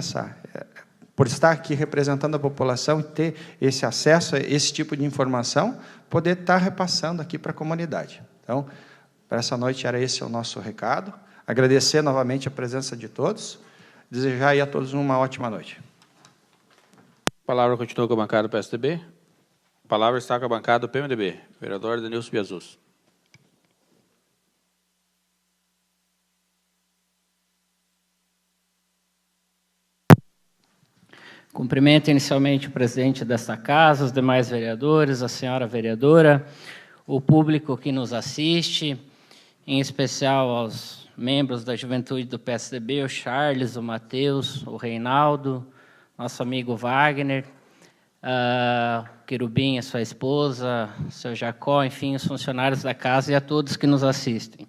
por estar aqui representando a população, ter esse acesso a esse tipo de informação, poder estar repassando aqui para a comunidade. Então, para essa noite era esse o nosso recado. Agradecer novamente a presença de todos, desejar aí a todos uma ótima noite. A palavra continua com a bancada do PSDB. A palavra está com a bancada do PMDB. Vereador Denilson Biasus. Cumprimento inicialmente o presidente desta casa, os demais vereadores, a senhora vereadora, o público que nos assiste, em especial aos membros da juventude do PSDB, o Charles, o Matheus, o Reinaldo, nosso amigo Wagner, Querubim, a sua esposa, o seu Jacó, enfim, os funcionários da casa e a todos que nos assistem.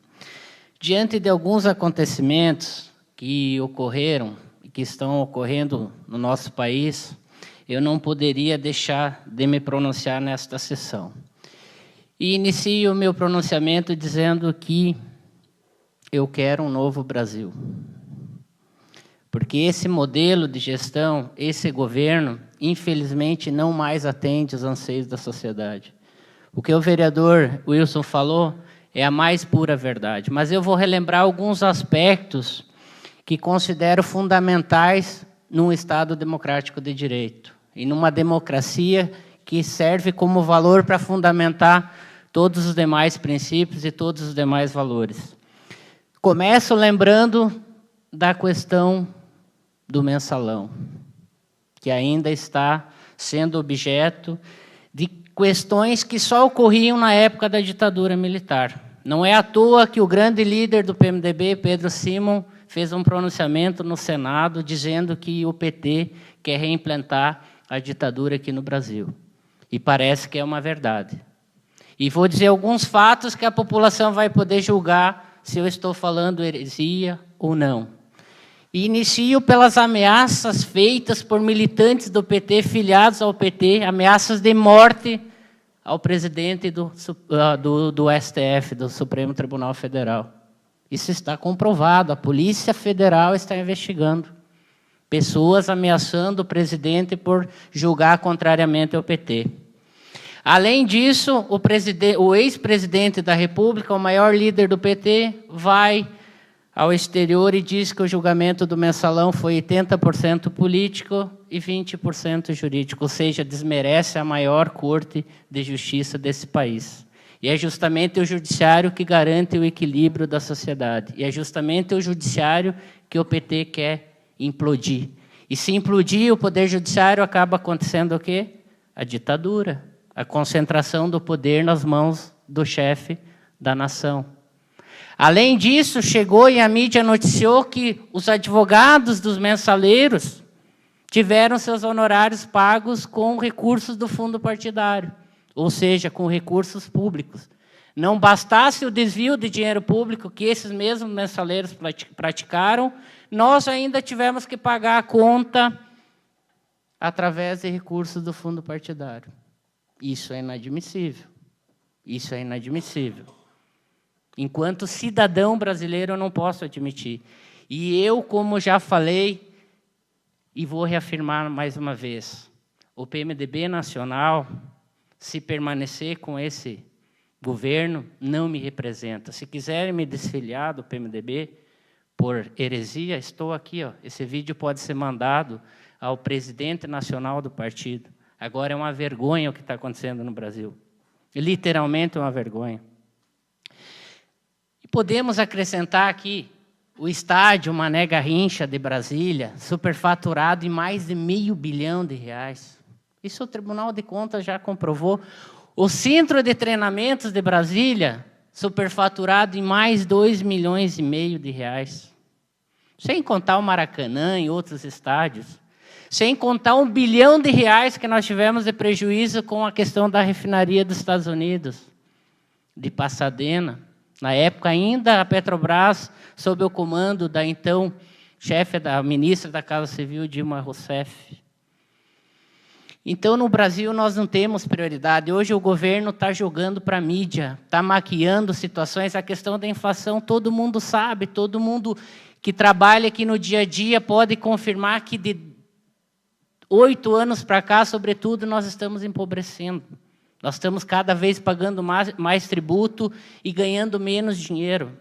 Diante de alguns acontecimentos que ocorreram e que estão ocorrendo no nosso país, eu não poderia deixar de me pronunciar nesta sessão. E inicio o meu pronunciamento dizendo que eu quero um novo Brasil. Porque esse modelo de gestão, esse governo, infelizmente, não mais atende os anseios da sociedade. O que o vereador Wilson falou é a mais pura verdade. Mas eu vou relembrar alguns aspectos que considero fundamentais num Estado democrático de direito e numa democracia que serve como valor para fundamentar todos os demais princípios e todos os demais valores. Começo lembrando da questão do mensalão, que ainda está sendo objeto de questões que só ocorriam na época da ditadura militar. Não é à toa que o grande líder do PMDB, Pedro Simon, fez um pronunciamento no Senado dizendo que o PT quer reimplantar a ditadura aqui no Brasil. E parece que é uma verdade. E vou dizer alguns fatos que a população vai poder julgar se eu estou falando heresia ou não. E inicio pelas ameaças feitas por militantes do PT, filiados ao PT, ameaças de morte ao presidente do STF, do Supremo Tribunal Federal. Isso está comprovado, a Polícia Federal está investigando. Pessoas ameaçando o presidente por julgar contrariamente ao PT. Além disso, o ex-presidente da República, o maior líder do PT, vai ao exterior e diz que o julgamento do mensalão foi 80% político e 20% jurídico, ou seja, desmerece a maior corte de justiça desse país. E é justamente o judiciário que garante o equilíbrio da sociedade. E é justamente o judiciário que o PT quer implodir. E se implodir o poder judiciário, acaba acontecendo o quê? A ditadura, a concentração do poder nas mãos do chefe da nação. Além disso, chegou e a mídia noticiou que os advogados dos mensaleiros tiveram seus honorários pagos com recursos do fundo partidário, ou seja, com recursos públicos. Não bastasse o desvio de dinheiro público que esses mesmos mensaleiros praticaram, nós ainda tivemos que pagar a conta através de recursos do fundo partidário. Isso é inadmissível. Isso é inadmissível. Enquanto cidadão brasileiro, eu não posso admitir. E eu, como já falei, e vou reafirmar mais uma vez, o PMDB nacional, se permanecer com esse governo, não me representa. Se quiserem me desfiliar do PMDB por heresia, estou aqui. Esse vídeo pode ser mandado ao presidente nacional do partido. Agora é uma vergonha o que está acontecendo no Brasil. Literalmente uma vergonha. Podemos acrescentar aqui o estádio Mané Garrincha de Brasília, superfaturado em mais de R$500 bilhão. Isso o Tribunal de Contas já comprovou. O Centro de Treinamentos de Brasília, superfaturado em mais R$2,5 milhões. Sem contar o Maracanã e outros estádios. Sem contar R$1 bilhão que nós tivemos de prejuízo com a questão da refinaria dos Estados Unidos, de Pasadena. Na época, ainda a Petrobras, sob o comando da então chefe da ministra da Casa Civil, Dilma Rousseff. Então, no Brasil, nós não temos prioridade. Hoje, o governo está jogando para a mídia, está maquiando situações. A questão da inflação, todo mundo sabe, todo mundo que trabalha aqui no dia a dia pode confirmar que de 8 anos para cá, sobretudo, nós estamos empobrecendo. Nós estamos cada vez pagando mais tributo e ganhando menos dinheiro.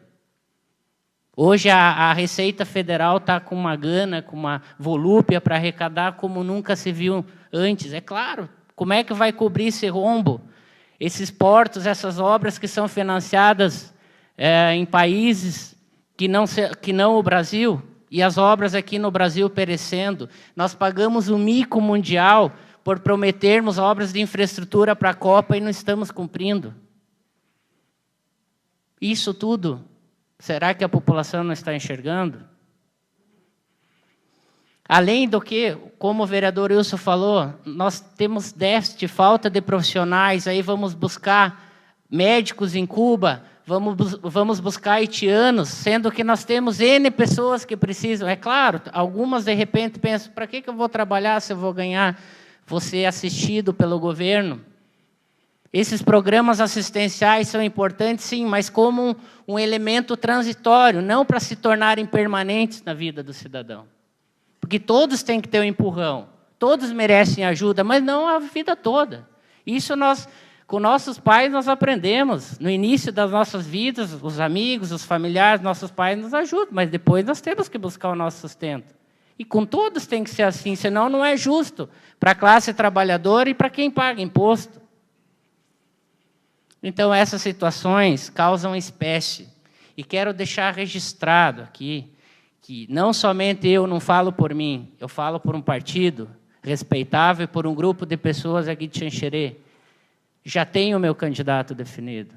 Hoje, a Receita Federal está com uma gana, com uma volúpia para arrecadar como nunca se viu antes. É claro, como é que vai cobrir esse rombo? Esses portos, essas obras que são financiadas em países que não o Brasil, e as obras aqui no Brasil perecendo. Nós pagamos um mico mundial por prometermos obras de infraestrutura para a Copa e não estamos cumprindo. Isso tudo, será que a população não está enxergando? Além do que, como o vereador Wilson falou, nós temos déficit, falta de profissionais, aí vamos buscar médicos em Cuba, vamos buscar haitianos, sendo que nós temos N pessoas que precisam. É claro, algumas de repente pensam, para que eu vou trabalhar se eu vou ganhar, vou ser assistido pelo governo? Esses programas assistenciais são importantes, sim, mas como um elemento transitório, não para se tornarem permanentes na vida do cidadão. Porque todos têm que ter um empurrão, todos merecem ajuda, mas não a vida toda. Isso nós, com nossos pais, nós aprendemos. No início das nossas vidas, os amigos, os familiares, nossos pais nos ajudam, mas depois nós temos que buscar o nosso sustento. E com todos tem que ser assim, senão não é justo para a classe trabalhadora e para quem paga imposto. Então, essas situações causam espécie. E quero deixar registrado aqui que não somente eu não falo por mim, eu falo por um partido respeitável e por um grupo de pessoas aqui de Xanxerê. Já tenho o meu candidato definido.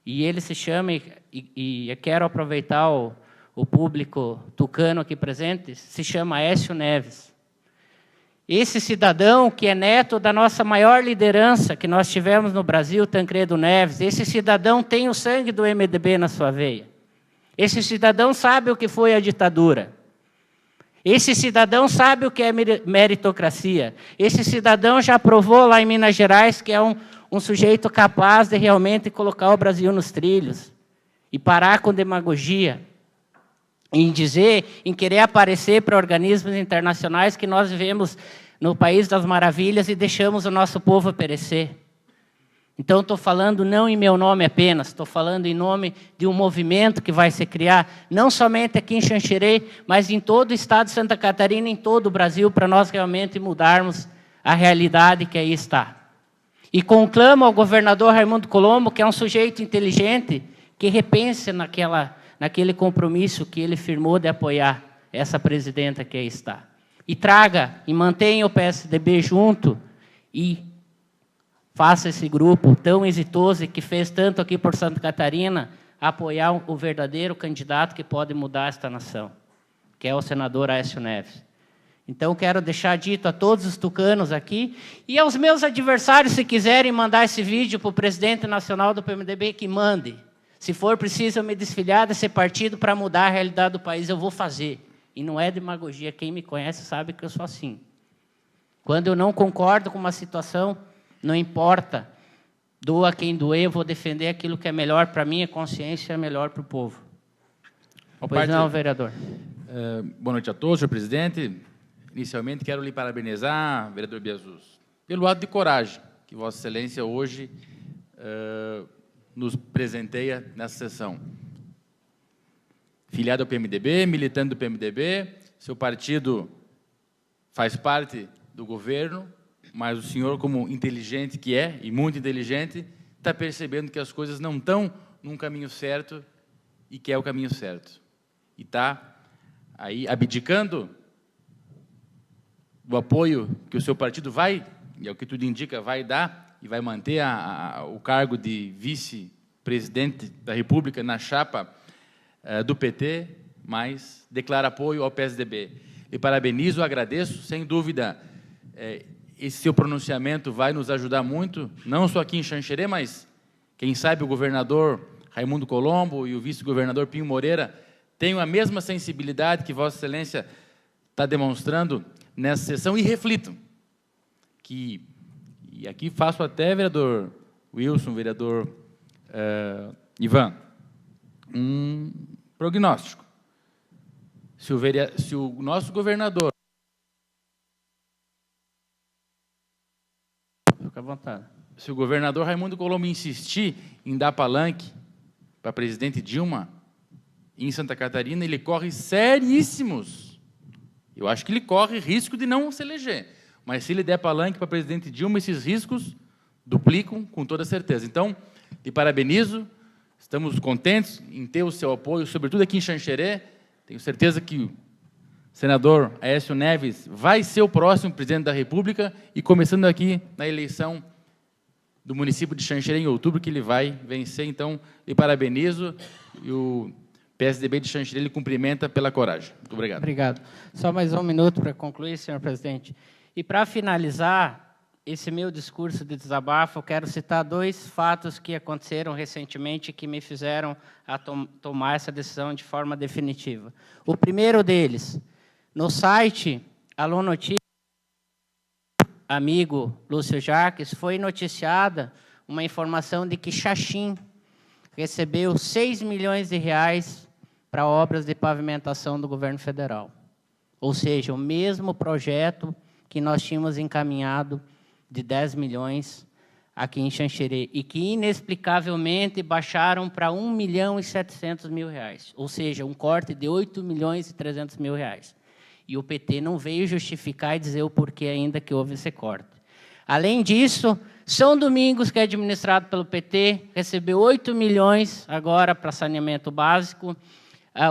E ele se chama, e eu quero aproveitar o público tucano aqui presente, se chama Aécio Neves. Esse cidadão que é neto da nossa maior liderança que nós tivemos no Brasil, Tancredo Neves, esse cidadão tem o sangue do MDB na sua veia. Esse cidadão sabe o que foi a ditadura. Esse cidadão sabe o que é meritocracia. Esse cidadão já provou lá em Minas Gerais que é um sujeito capaz de realmente colocar o Brasil nos trilhos e parar com demagogia, em dizer, em querer aparecer para organismos internacionais que nós vivemos no País das Maravilhas e deixamos o nosso povo perecer. Então, estou falando não em meu nome apenas, estou falando em nome de um movimento que vai se criar, não somente aqui em Xanxerê, mas em todo o estado de Santa Catarina, em todo o Brasil, para nós realmente mudarmos a realidade que aí está. E conclamo ao governador Raimundo Colombo, que é um sujeito inteligente, que repense naquele compromisso que ele firmou de apoiar essa presidenta que aí está. E traga, e mantenha o PSDB junto, e faça esse grupo tão exitoso e que fez tanto aqui por Santa Catarina, apoiar o verdadeiro candidato que pode mudar esta nação, que é o senador Aécio Neves. Então, quero deixar dito a todos os tucanos aqui, e aos meus adversários, se quiserem mandar esse vídeo para o presidente nacional do PMDB, que mande. Se for preciso eu me desfiliar desse partido para mudar a realidade do país, eu vou fazer. E não é demagogia, quem me conhece sabe que eu sou assim. Quando eu não concordo com uma situação, não importa, doa quem doer, eu vou defender aquilo que é melhor para a minha consciência e é melhor para o povo. Pois não, vereador. Boa noite a todos, senhor presidente. Inicialmente, quero lhe parabenizar, vereador Biasus, pelo ato de coragem que Vossa Excelência hoje nos presenteia nessa sessão. Filiado ao PMDB, militante do PMDB, seu partido faz parte do governo, mas o senhor, como inteligente que é, e muito inteligente, está percebendo que as coisas não estão num caminho certo e que é o caminho certo. E está aí abdicando do apoio que o seu partido vai, e é o que tudo indica, vai dar, e vai manter o cargo de vice-presidente da República na chapa do PT, mas declara apoio ao PSDB. lhe parabenizo, agradeço, sem dúvida, esse seu pronunciamento vai nos ajudar muito, não só aqui em Xanxerê, mas, quem sabe, o governador Raimundo Colombo e o vice-governador Pinho Moreira tenham a mesma sensibilidade que Vossa Excelência está demonstrando nessa sessão e reflitam. E aqui faço até, vereador Wilson, vereador Ivan, um prognóstico. Se o nosso governador... Fica à vontade. Se o governador Raimundo Colombo insistir em dar palanque para a presidente Dilma em Santa Catarina, ele corre seríssimos. Eu acho que ele corre risco de não se eleger. Mas se ele der palanque para a presidente Dilma, esses riscos duplicam com toda certeza. Então, lhe parabenizo, estamos contentes em ter o seu apoio, sobretudo aqui em Xanxerê. Tenho certeza que o senador Aécio Neves vai ser o próximo presidente da República e começando aqui na eleição do município de Xanxerê em outubro, que ele vai vencer. Então, lhe parabenizo e o PSDB de Xanxerê lhe cumprimenta pela coragem. Muito obrigado. Obrigado. Só mais um minuto para concluir, senhor presidente. E, para finalizar esse meu discurso de desabafo, eu quero citar 2 fatos que aconteceram recentemente que me fizeram tomar essa decisão de forma definitiva. O primeiro deles, no site Alô Notícias, amigo Lúcio Jacques, foi noticiada uma informação de que Xaxim recebeu 6 milhões de reais para obras de pavimentação do governo federal. Ou seja, o mesmo projeto que nós tínhamos encaminhado de 10 milhões aqui em Xanxerê, e que inexplicavelmente baixaram para 1.700.000 reais, ou seja, um corte de 8.300.000 reais. E o PT não veio justificar e dizer o porquê ainda que houve esse corte. Além disso, São Domingos, que é administrado pelo PT, recebeu 8 milhões agora para saneamento básico,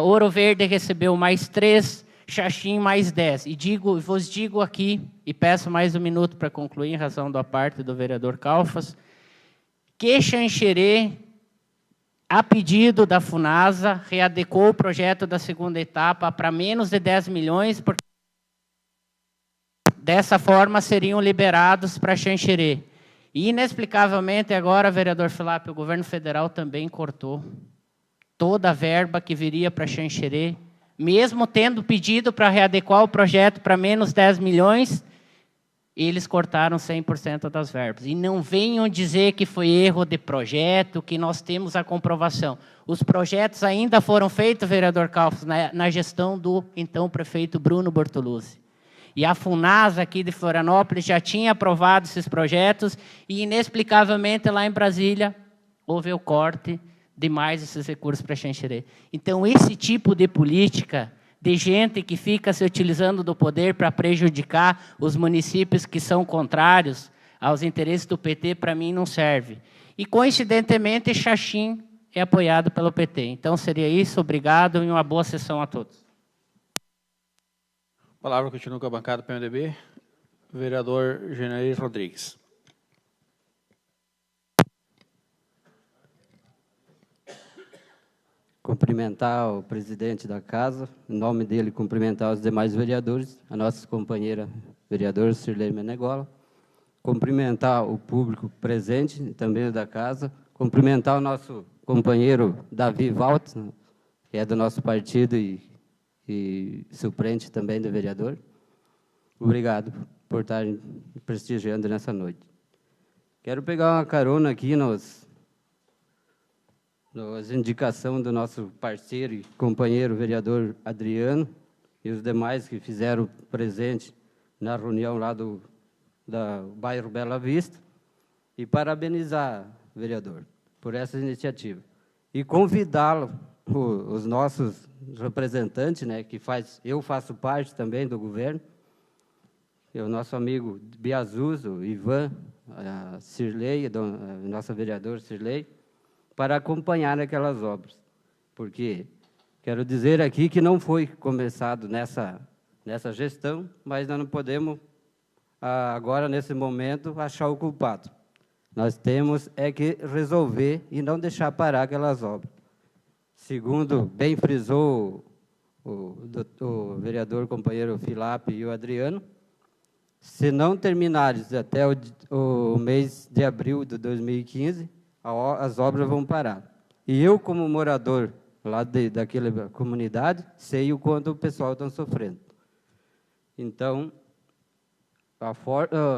Ouro Verde recebeu mais 3, Xaxim mais 10. E vos digo aqui, e peço mais um minuto para concluir, em razão da parte do vereador Calfas, que Xanxerê, a pedido da FUNASA, readequou o projeto da segunda etapa para menos de 10 milhões, porque dessa forma seriam liberados para Xanxerê. E, inexplicavelmente, agora, vereador Filap, o governo federal também cortou toda a verba que viria para Xanxerê, mesmo tendo pedido para readequar o projeto para menos 10 milhões, eles cortaram 100% das verbas. E não venham dizer que foi erro de projeto, que nós temos a comprovação. Os projetos ainda foram feitos, vereador Calfas, na gestão do então prefeito Bruno Bortoluzzi. E a FUNASA aqui de Florianópolis já tinha aprovado esses projetos e, inexplicavelmente, lá em Brasília, houve o corte de mais esses recursos para Xanxerê. Então, esse tipo de política de gente que fica se utilizando do poder para prejudicar os municípios que são contrários aos interesses do PT, para mim, não serve. E, coincidentemente, Xaxim é apoiado pelo PT. Então, seria isso. Obrigado e uma boa sessão a todos. A palavra continua com a bancada do PMDB. Vereador Genair Rodrigues. Cumprimentar o presidente da casa, em nome dele cumprimentar os demais vereadores, a nossa companheira vereadora Sirlei Menegola, cumprimentar o público presente, também da casa, cumprimentar o nosso companheiro Davi Waltz, que é do nosso partido e suplente também do vereador. Obrigado por estarem prestigiando nessa noite. Quero pegar uma carona aqui nas indicações do nosso parceiro e companheiro vereador Adriano e os demais que fizeram presente na reunião lá do bairro Bela Vista, e parabenizar o vereador por essa iniciativa. E convidá-lo, os nossos representantes, né, eu faço parte também do governo, o nosso amigo Biazuso, Ivan, a Sirlei, a nossa vereadora Sirlei, para acompanhar aquelas obras. Porque quero dizer aqui que não foi começado nessa gestão, mas nós não podemos, agora, nesse momento, achar o culpado. Nós temos que resolver e não deixar parar aquelas obras. Segundo bem frisou o vereador companheiro Filap e o Adriano, se não terminares até o mês de abril de 2015, as obras vão parar. E eu, como morador lá daquela comunidade, sei o quanto o pessoal está sofrendo. Então,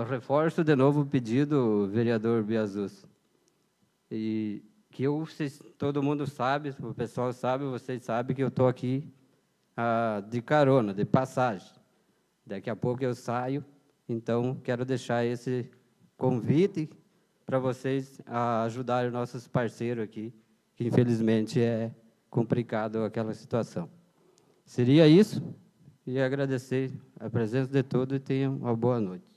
reforço de novo o pedido, vereador Biasus. E que todo mundo sabe, o pessoal sabe, vocês sabem que eu estou aqui de carona, de passagem. Daqui a pouco eu saio, então quero deixar esse convite para vocês ajudarem os nossos parceiros aqui, que infelizmente é complicado aquela situação. Seria isso, e agradecer a presença de todos e tenham uma boa noite.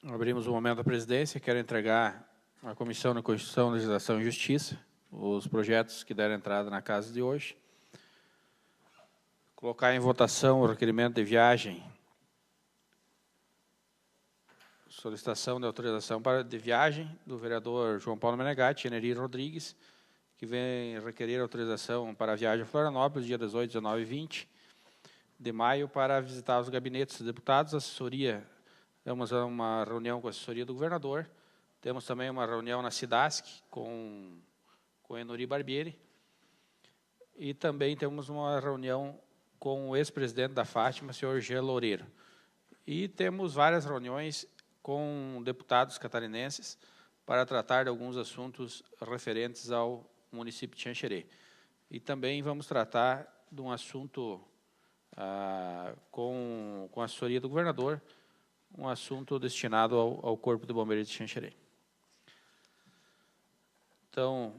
Abrimos o momento da presidência. Quero entregar à Comissão de Constituição, Legislação e Justiça os projetos que deram entrada na casa de hoje. Colocar em votação o requerimento de viagem. Solicitação de autorização de viagem do vereador João Paulo Menegatti e Nery Rodrigues, que vem requerer autorização para a viagem a Florianópolis, dia 18, 19 e 20 de maio, para visitar os gabinetes dos deputados, assessoria. Temos uma reunião com a assessoria do governador. Temos também uma reunião na Cidasc com Enori Barbieri. E também temos uma reunião com o ex-presidente da Fátima, senhor Jean Loureiro. E temos várias reuniões com deputados catarinenses para tratar de alguns assuntos referentes ao município de Xanxerê. E também vamos tratar de um assunto com a assessoria do governador, um assunto destinado ao Corpo de Bombeiros de Xanxerê. Então,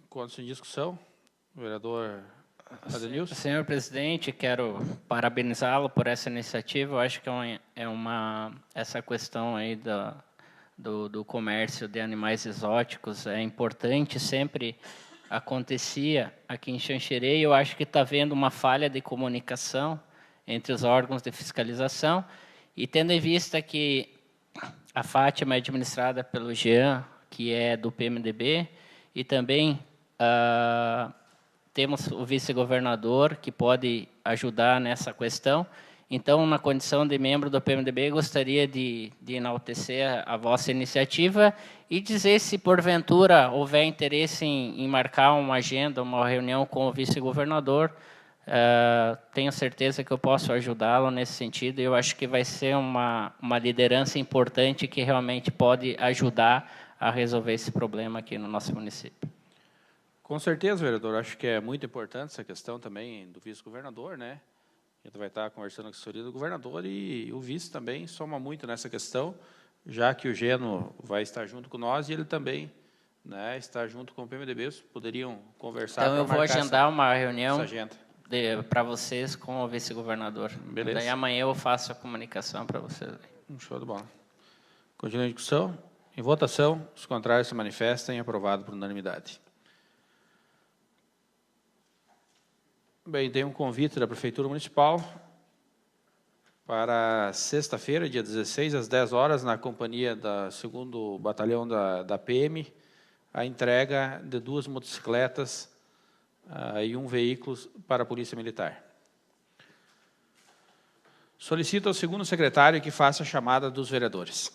conto em discussão, o vereador Adenilson. Senhor presidente, quero parabenizá-lo por essa iniciativa. Eu acho que essa questão aí do comércio de animais exóticos é importante, sempre acontecia aqui em Xanxerê, e eu acho que está havendo uma falha de comunicação entre os órgãos de fiscalização. E tendo em vista que a Fátima é administrada pelo Jean, que é do PMDB, e também temos o vice-governador, que pode ajudar nessa questão. Então, na condição de membro do PMDB, gostaria de enaltecer a vossa iniciativa e dizer se, porventura, houver interesse em marcar uma agenda, uma reunião com o vice-governador. Tenho certeza que eu posso ajudá-lo nesse sentido, e eu acho que vai ser uma liderança importante que realmente pode ajudar a resolver esse problema aqui no nosso município. Com certeza, vereador. Acho que é muito importante essa questão também do vice-governador, né? A gente vai estar conversando com a assessoria do governador, e o vice também soma muito nessa questão, já que o Geno vai estar junto com nós e ele também, né, está junto com o PMDB. Poderiam conversar. Então, eu vou agendar uma reunião agenda para vocês com o vice-governador. Beleza. Daí amanhã eu faço a comunicação para vocês. Show de bola. Continua a discussão. Em votação, os contrários se manifestem. Aprovado por unanimidade. Bem, tem um convite da Prefeitura Municipal para sexta-feira, dia 16, às 10 horas, na companhia do 2º Batalhão da PM, a entrega de 2 motocicletas e 1 veículo para a Polícia Militar. Solicito ao 2º secretário que faça a chamada dos vereadores.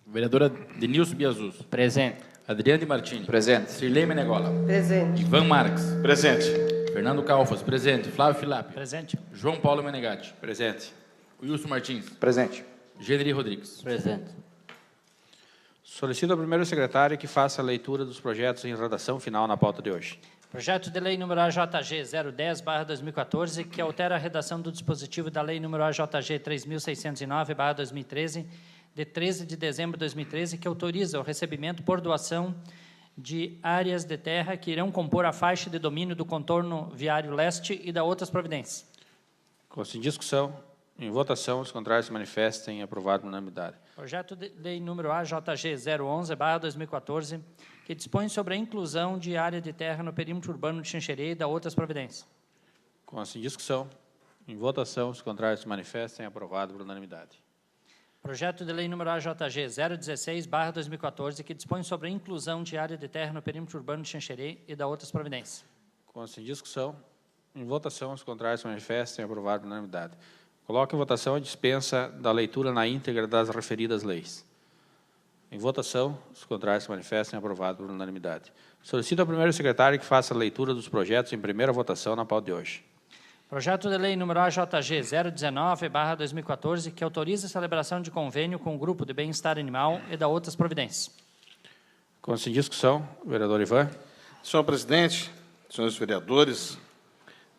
Vereadora Denilson Biasus. Presente. Adriane Martini. Presente. Sirlei Menegola. Presente. Ivan Marques. Presente. Fernando Calfas. Presente. Flávio Filap. Presente. João Paulo Menegatti. Presente. Wilson Martins. Presente. Generi Rodrigues. Presente. Solicito ao 1º secretário que faça a leitura dos projetos em redação final na pauta de hoje. Projeto de Lei número AJG 010/2014, que altera a redação do dispositivo da Lei número AJG 3609/2013, de 13 de dezembro de 2013, que autoriza o recebimento por doação de áreas de terra que irão compor a faixa de domínio do contorno viário leste e da outras providências. Consta em discussão. Em votação, os contrários se manifestem. Aprovado por unanimidade. Projeto de Lei número AJG 011/2014, que dispõe sobre a inclusão de área de terra no perímetro urbano de Xanxerê e da outras providências. Consta em discussão. Em votação, os contrários se manifestem. Aprovado por unanimidade. Projeto de lei número AJG 016/2014, que dispõe sobre a inclusão de área de terra no perímetro urbano de Xanxerê e da outras providências. Consta em discussão. Em votação, os contrários se manifestem. Aprovado por unanimidade. Coloco em votação a dispensa da leitura na íntegra das referidas leis. Em votação, os contrários se manifestem. Aprovado por unanimidade. Solicito ao primeiro secretário que faça a leitura dos projetos em primeira votação na pauta de hoje. Projeto de lei número AJG 019/2014, que autoriza a celebração de convênio com o Grupo de Bem-Estar Animal e da outras providências. Consta em discussão. Vereador Ivan. Senhor presidente, senhores vereadores,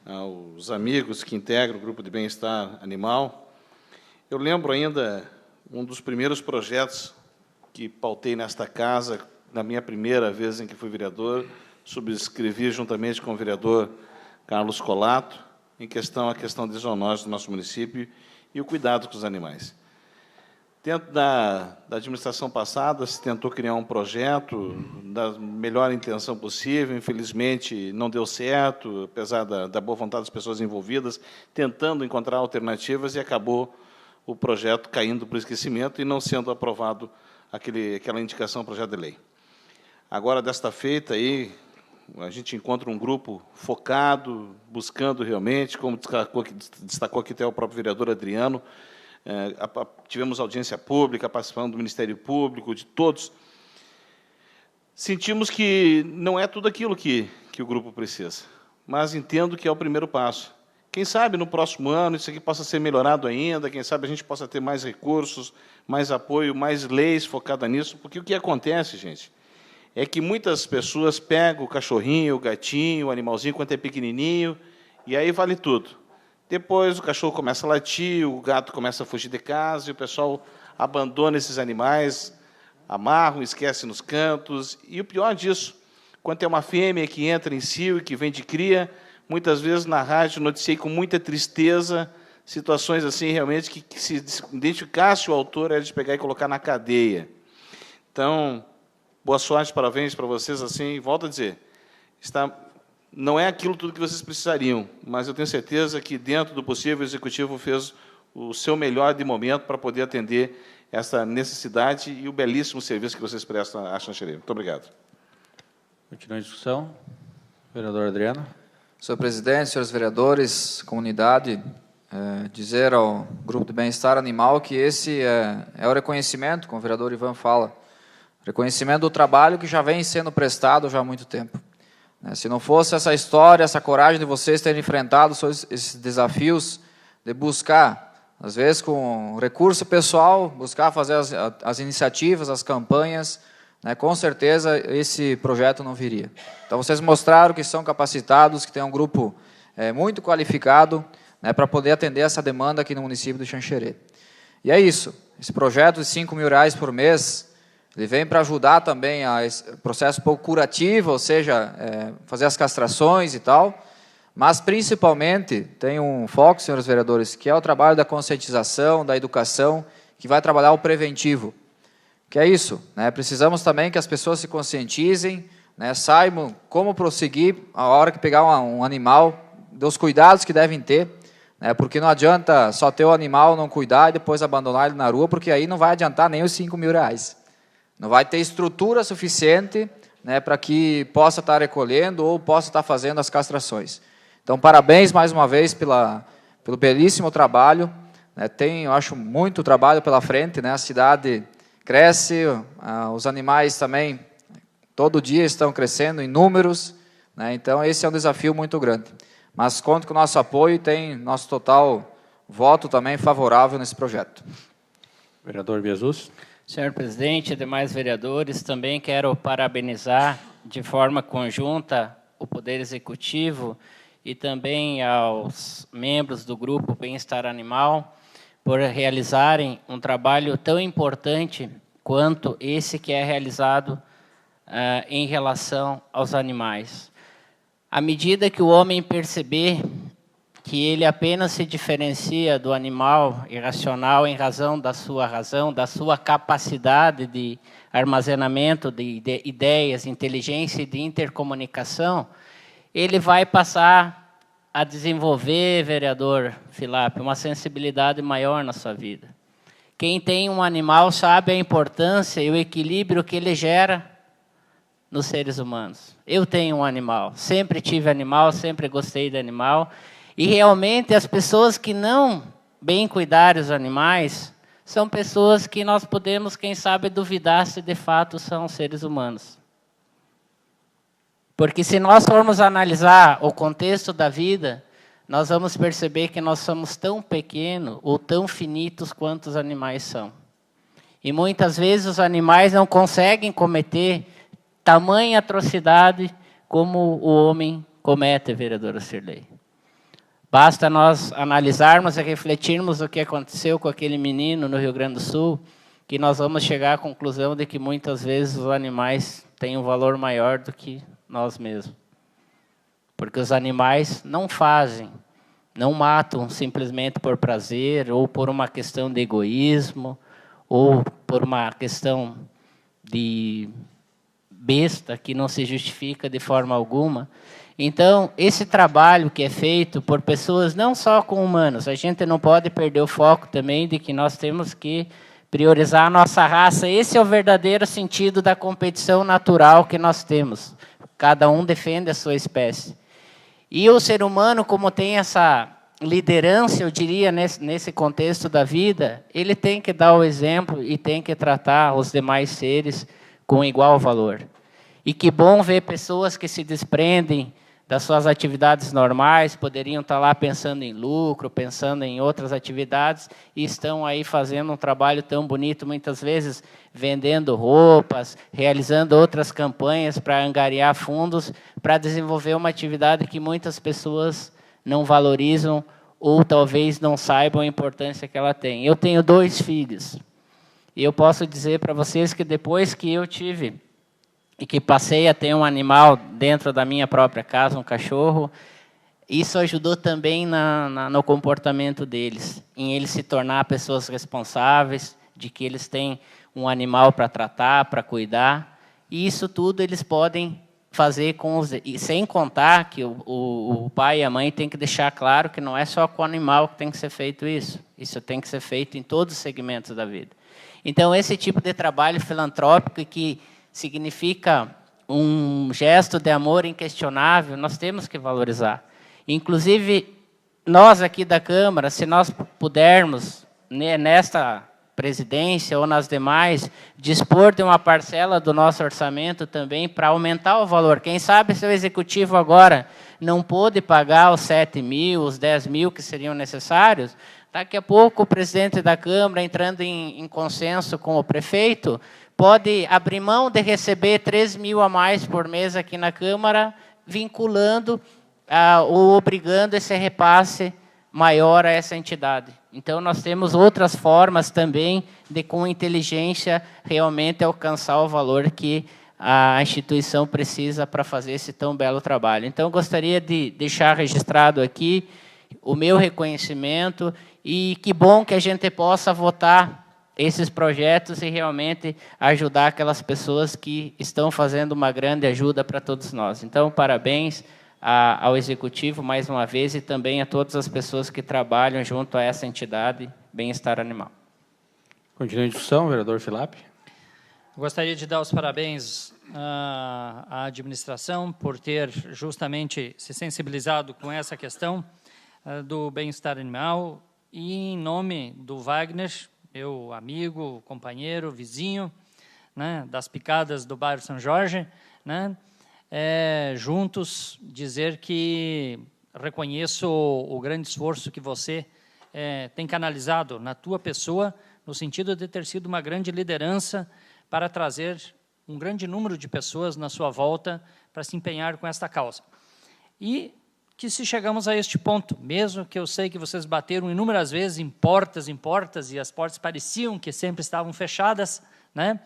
aos amigos que integram o Grupo de Bem-Estar Animal, eu lembro ainda um dos primeiros projetos que pautei nesta casa, na minha primeira vez em que fui vereador, subscrevi juntamente com o vereador Carlos Colato, a questão de zoonose do nosso município e o cuidado com os animais. Dentro da administração passada, se tentou criar um projeto da melhor intenção possível, infelizmente não deu certo, apesar da boa vontade das pessoas envolvidas, tentando encontrar alternativas, e acabou o projeto caindo para o esquecimento e não sendo aprovado aquela indicação, projeto de lei. Agora, desta feita, aí, a gente encontra um grupo focado, buscando realmente, como destacou aqui até o próprio vereador Adriano, tivemos audiência pública, participando do Ministério Público, de todos. Sentimos que não é tudo aquilo que o grupo precisa, mas entendo que é o primeiro passo. Quem sabe, no próximo ano, isso aqui possa ser melhorado ainda, quem sabe a gente possa ter mais recursos, mais apoio, mais leis focadas nisso, porque o que acontece, gente, é que muitas pessoas pegam o cachorrinho, o gatinho, o animalzinho, quando é pequenininho, e aí vale tudo. Depois o cachorro começa a latir, o gato começa a fugir de casa, e o pessoal abandona esses animais, amarram, esquece nos cantos. E o pior disso, quando tem uma fêmea que entra em cio e que vem de cria, muitas vezes na rádio noticiei com muita tristeza situações assim, realmente, que se identificasse o autor, era de pegar e colocar na cadeia. Então, boa sorte, parabéns para vocês, assim, volto a dizer, não é aquilo tudo que vocês precisariam, mas eu tenho certeza que, dentro do possível, o Executivo fez o seu melhor de momento para poder atender essa necessidade e o belíssimo serviço que vocês prestam à Xanxerê. Muito obrigado. Continua a discussão. Vereador Adriano. Senhor presidente, senhores vereadores, comunidade, dizer ao Grupo de Bem-Estar Animal que esse é o reconhecimento, como o vereador Ivan fala, reconhecimento do trabalho que já vem sendo prestado já há muito tempo. Se não fosse essa história, essa coragem de vocês terem enfrentado esses desafios de buscar, às vezes com recurso pessoal, buscar fazer as iniciativas, as campanhas, com certeza esse projeto não viria. Então, vocês mostraram que são capacitados, que tem um grupo muito qualificado, para poder atender essa demanda aqui no município de Xanxerê. E é isso, esse projeto de R$5.000 por mês, ele vem para ajudar também a esse processo pouco curativo, ou seja, fazer as castrações e tal, mas principalmente tem um foco, senhores vereadores, que é o trabalho da conscientização, da educação, que vai trabalhar o preventivo. Que é isso, precisamos também que as pessoas se conscientizem, saibam como prosseguir a hora que pegar um animal, dos cuidados que devem ter, porque não adianta só ter o animal, não cuidar e depois abandonar ele na rua, porque aí não vai adiantar nem os R$5.000. Não vai ter estrutura suficiente para que possa estar recolhendo ou possa estar fazendo as castrações. Então, parabéns mais uma vez pelo belíssimo trabalho. Tem, eu acho, muito trabalho pela frente. A cidade cresce, os animais também, todo dia estão crescendo em números. Então, esse é um desafio muito grande. Mas conto com o nosso apoio e tem nosso total voto também favorável nesse projeto. Vereador Jesus. Senhor presidente e demais vereadores, também quero parabenizar de forma conjunta o Poder Executivo e também aos membros do Grupo Bem-Estar Animal por realizarem um trabalho tão importante quanto esse que é realizado em relação aos animais. À medida que o homem perceber que ele apenas se diferencia do animal irracional em razão, da sua capacidade de armazenamento de ideias, inteligência e de intercomunicação, ele vai passar a desenvolver, vereador Filap, uma sensibilidade maior na sua vida. Quem tem um animal sabe a importância e o equilíbrio que ele gera nos seres humanos. Eu tenho um animal, sempre tive animal, sempre gostei de animal. E realmente as pessoas que não bem cuidarem dos animais são pessoas que nós podemos, quem sabe, duvidar se de fato são seres humanos. Porque se nós formos analisar o contexto da vida, nós vamos perceber que nós somos tão pequenos ou tão finitos quanto os animais são. E muitas vezes os animais não conseguem cometer tamanha atrocidade como o homem comete, vereadora Cirlei. Basta nós analisarmos e refletirmos o que aconteceu com aquele menino no Rio Grande do Sul, que nós vamos chegar à conclusão de que muitas vezes os animais têm um valor maior do que nós mesmos. Porque os animais não fazem, não matam simplesmente por prazer, ou por uma questão de egoísmo, ou por uma questão de besta que não se justifica de forma alguma. Então, esse trabalho que é feito por pessoas não só com humanos, a gente não pode perder o foco também de que nós temos que priorizar a nossa raça. Esse é o verdadeiro sentido da competição natural que nós temos. Cada um defende a sua espécie. E o ser humano, como tem essa liderança, eu diria, nesse contexto da vida, ele tem que dar o exemplo e tem que tratar os demais seres com igual valor. E que bom ver pessoas que se desprendem das suas atividades normais, poderiam estar lá pensando em lucro, pensando em outras atividades, e estão aí fazendo um trabalho tão bonito, muitas vezes vendendo roupas, realizando outras campanhas para angariar fundos, para desenvolver uma atividade que muitas pessoas não valorizam ou talvez não saibam a importância que ela tem. Eu tenho 2 filhos, e eu posso dizer para vocês que depois que eu tive e que passei a ter um animal dentro da minha própria casa, um cachorro, isso ajudou também no comportamento deles, em eles se tornar pessoas responsáveis, de que eles têm um animal para tratar, para cuidar, e isso tudo eles podem fazer com os... E sem contar que o pai e a mãe têm que deixar claro que não é só com o animal que tem que ser feito isso, isso tem que ser feito em todos os segmentos da vida. Então, esse tipo de trabalho filantrópico que significa um gesto de amor inquestionável, nós temos que valorizar. Inclusive, nós aqui da Câmara, se nós pudermos, nesta presidência ou nas demais, dispor de uma parcela do nosso orçamento também para aumentar o valor. Quem sabe se o Executivo agora não pôde pagar os 7 mil, os 10 mil que seriam necessários, daqui a pouco o presidente da Câmara, entrando em consenso com o prefeito, pode abrir mão de receber 3 mil a mais por mês aqui na Câmara, vinculando ou obrigando esse repasse maior a essa entidade. Então, nós temos outras formas também de, com inteligência, realmente alcançar o valor que a instituição precisa para fazer esse tão belo trabalho. Então, eu gostaria de deixar registrado aqui o meu reconhecimento e que bom que a gente possa votar esses projetos e realmente ajudar aquelas pessoas que estão fazendo uma grande ajuda para todos nós. Então, parabéns ao Executivo, mais uma vez, e também a todas as pessoas que trabalham junto a essa entidade Bem-Estar Animal. Continua a discussão, vereador Filap. Gostaria de dar os parabéns à administração por ter justamente se sensibilizado com essa questão do bem-estar animal, e em nome do Wagner, meu amigo, companheiro, vizinho, né, das picadas do bairro São Jorge, né, juntos dizer que reconheço o grande esforço que você tem canalizado na tua pessoa, no sentido de ter sido uma grande liderança para trazer um grande número de pessoas na sua volta para se empenhar com esta causa. E que se chegamos a este ponto, mesmo que eu sei que vocês bateram inúmeras vezes em portas, e as portas pareciam que sempre estavam fechadas, né?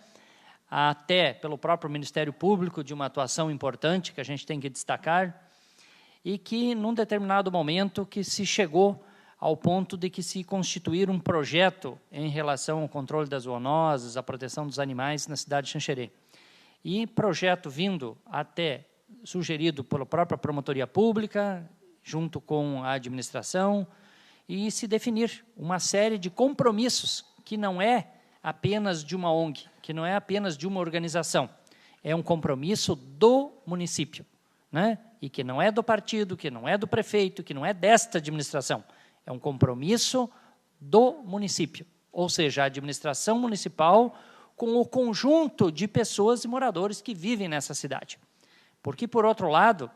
Até pelo próprio Ministério Público, de uma atuação importante que a gente tem que destacar, e que, num determinado momento, que se chegou ao ponto de que se constituir um projeto em relação ao controle das zoonoses, a proteção dos animais na cidade de Xanxerê. E projeto vindo até sugerido pela própria Promotoria Pública, junto com a administração, e se definir uma série de compromissos que não é apenas de uma ONG, que não é apenas de uma organização, é um compromisso do município, né? E que não é do partido, que não é do prefeito, que não é desta administração, é um compromisso do município, ou seja, a administração municipal com o conjunto de pessoas e moradores que vivem nessa cidade. Porque, por outro lado,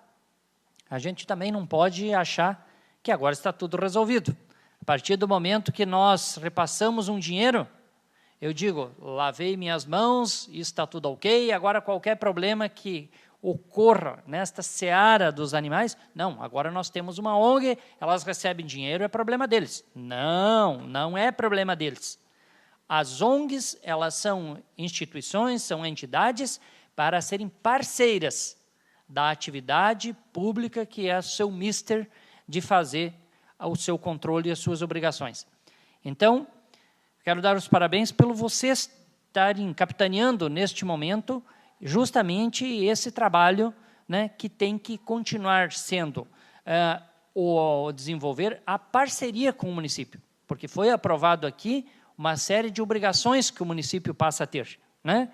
a gente também não pode achar que agora está tudo resolvido. A partir do momento que nós repassamos um dinheiro, eu digo, lavei minhas mãos, isso está tudo ok, agora qualquer problema que ocorra nesta seara dos animais, não, agora nós temos uma ONG, elas recebem dinheiro, é problema deles. Não, não é problema deles. As ONGs, elas são instituições, são entidades para serem parceiras da atividade pública que é o seu mister de fazer o seu controle e as suas obrigações. Então, quero dar os parabéns pelo vocês estarem capitaneando neste momento justamente esse trabalho, né, que tem que continuar sendo o desenvolver a parceria com o município, porque foi aprovado aqui uma série de obrigações que o município passa a ter, né?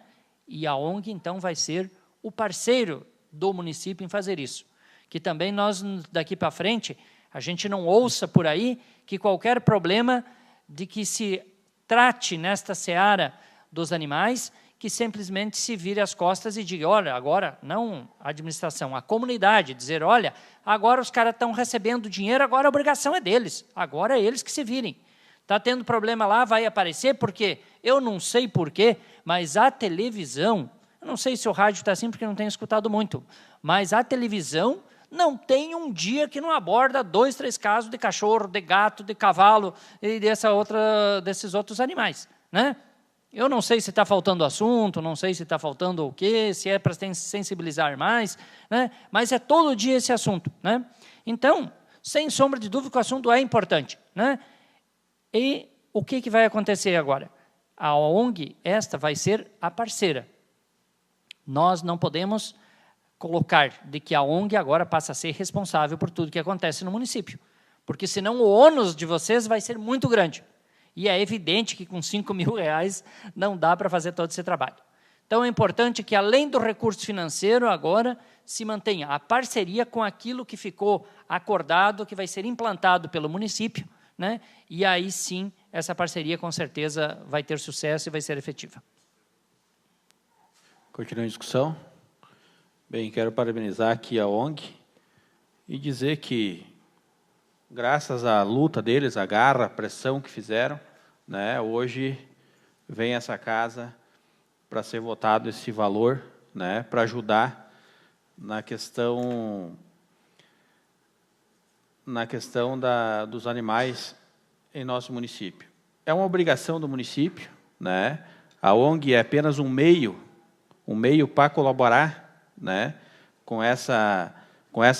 E a ONG, então, vai ser o parceiro do município em fazer isso. Que também nós, daqui para frente, a gente não ouça por aí que qualquer problema de que se trate nesta seara dos animais, que simplesmente se vire as costas e diga, olha, agora, não a administração, a comunidade, dizer, olha, agora os caras estão recebendo dinheiro, agora a obrigação é deles, agora é eles que se virem. Está tendo problema lá, vai aparecer, porque eu não sei porquê, mas a televisão, eu não sei se o rádio está assim, porque não tenho escutado muito, mas a televisão não tem um dia que não aborda 2, 3 casos de cachorro, de gato, de cavalo e desses outros animais, né? Eu não sei se está faltando assunto, não sei se está faltando o quê, se é para sensibilizar mais, né? Mas é todo dia esse assunto, né? Então, sem sombra de dúvida, o assunto é importante, né? E o que vai acontecer agora? A ONG, esta vai ser a parceira. Nós não podemos colocar de que a ONG agora passa a ser responsável por tudo que acontece no município, porque senão o ônus de vocês vai ser muito grande. E é evidente que com R$5.000 não dá para fazer todo esse trabalho. Então é importante que, além do recurso financeiro, agora se mantenha a parceria com aquilo que ficou acordado, que vai ser implantado pelo município, né? E aí sim, essa parceria com certeza vai ter sucesso e vai ser efetiva. Continua a discussão. Bem, quero parabenizar aqui a ONG e dizer que, graças à luta deles, à garra, à pressão que fizeram, né, hoje vem essa casa para ser votado esse valor, né, para ajudar na questão dos animais em nosso município. É uma obrigação do município, né? A ONG é apenas um meio para colaborar, né, com essa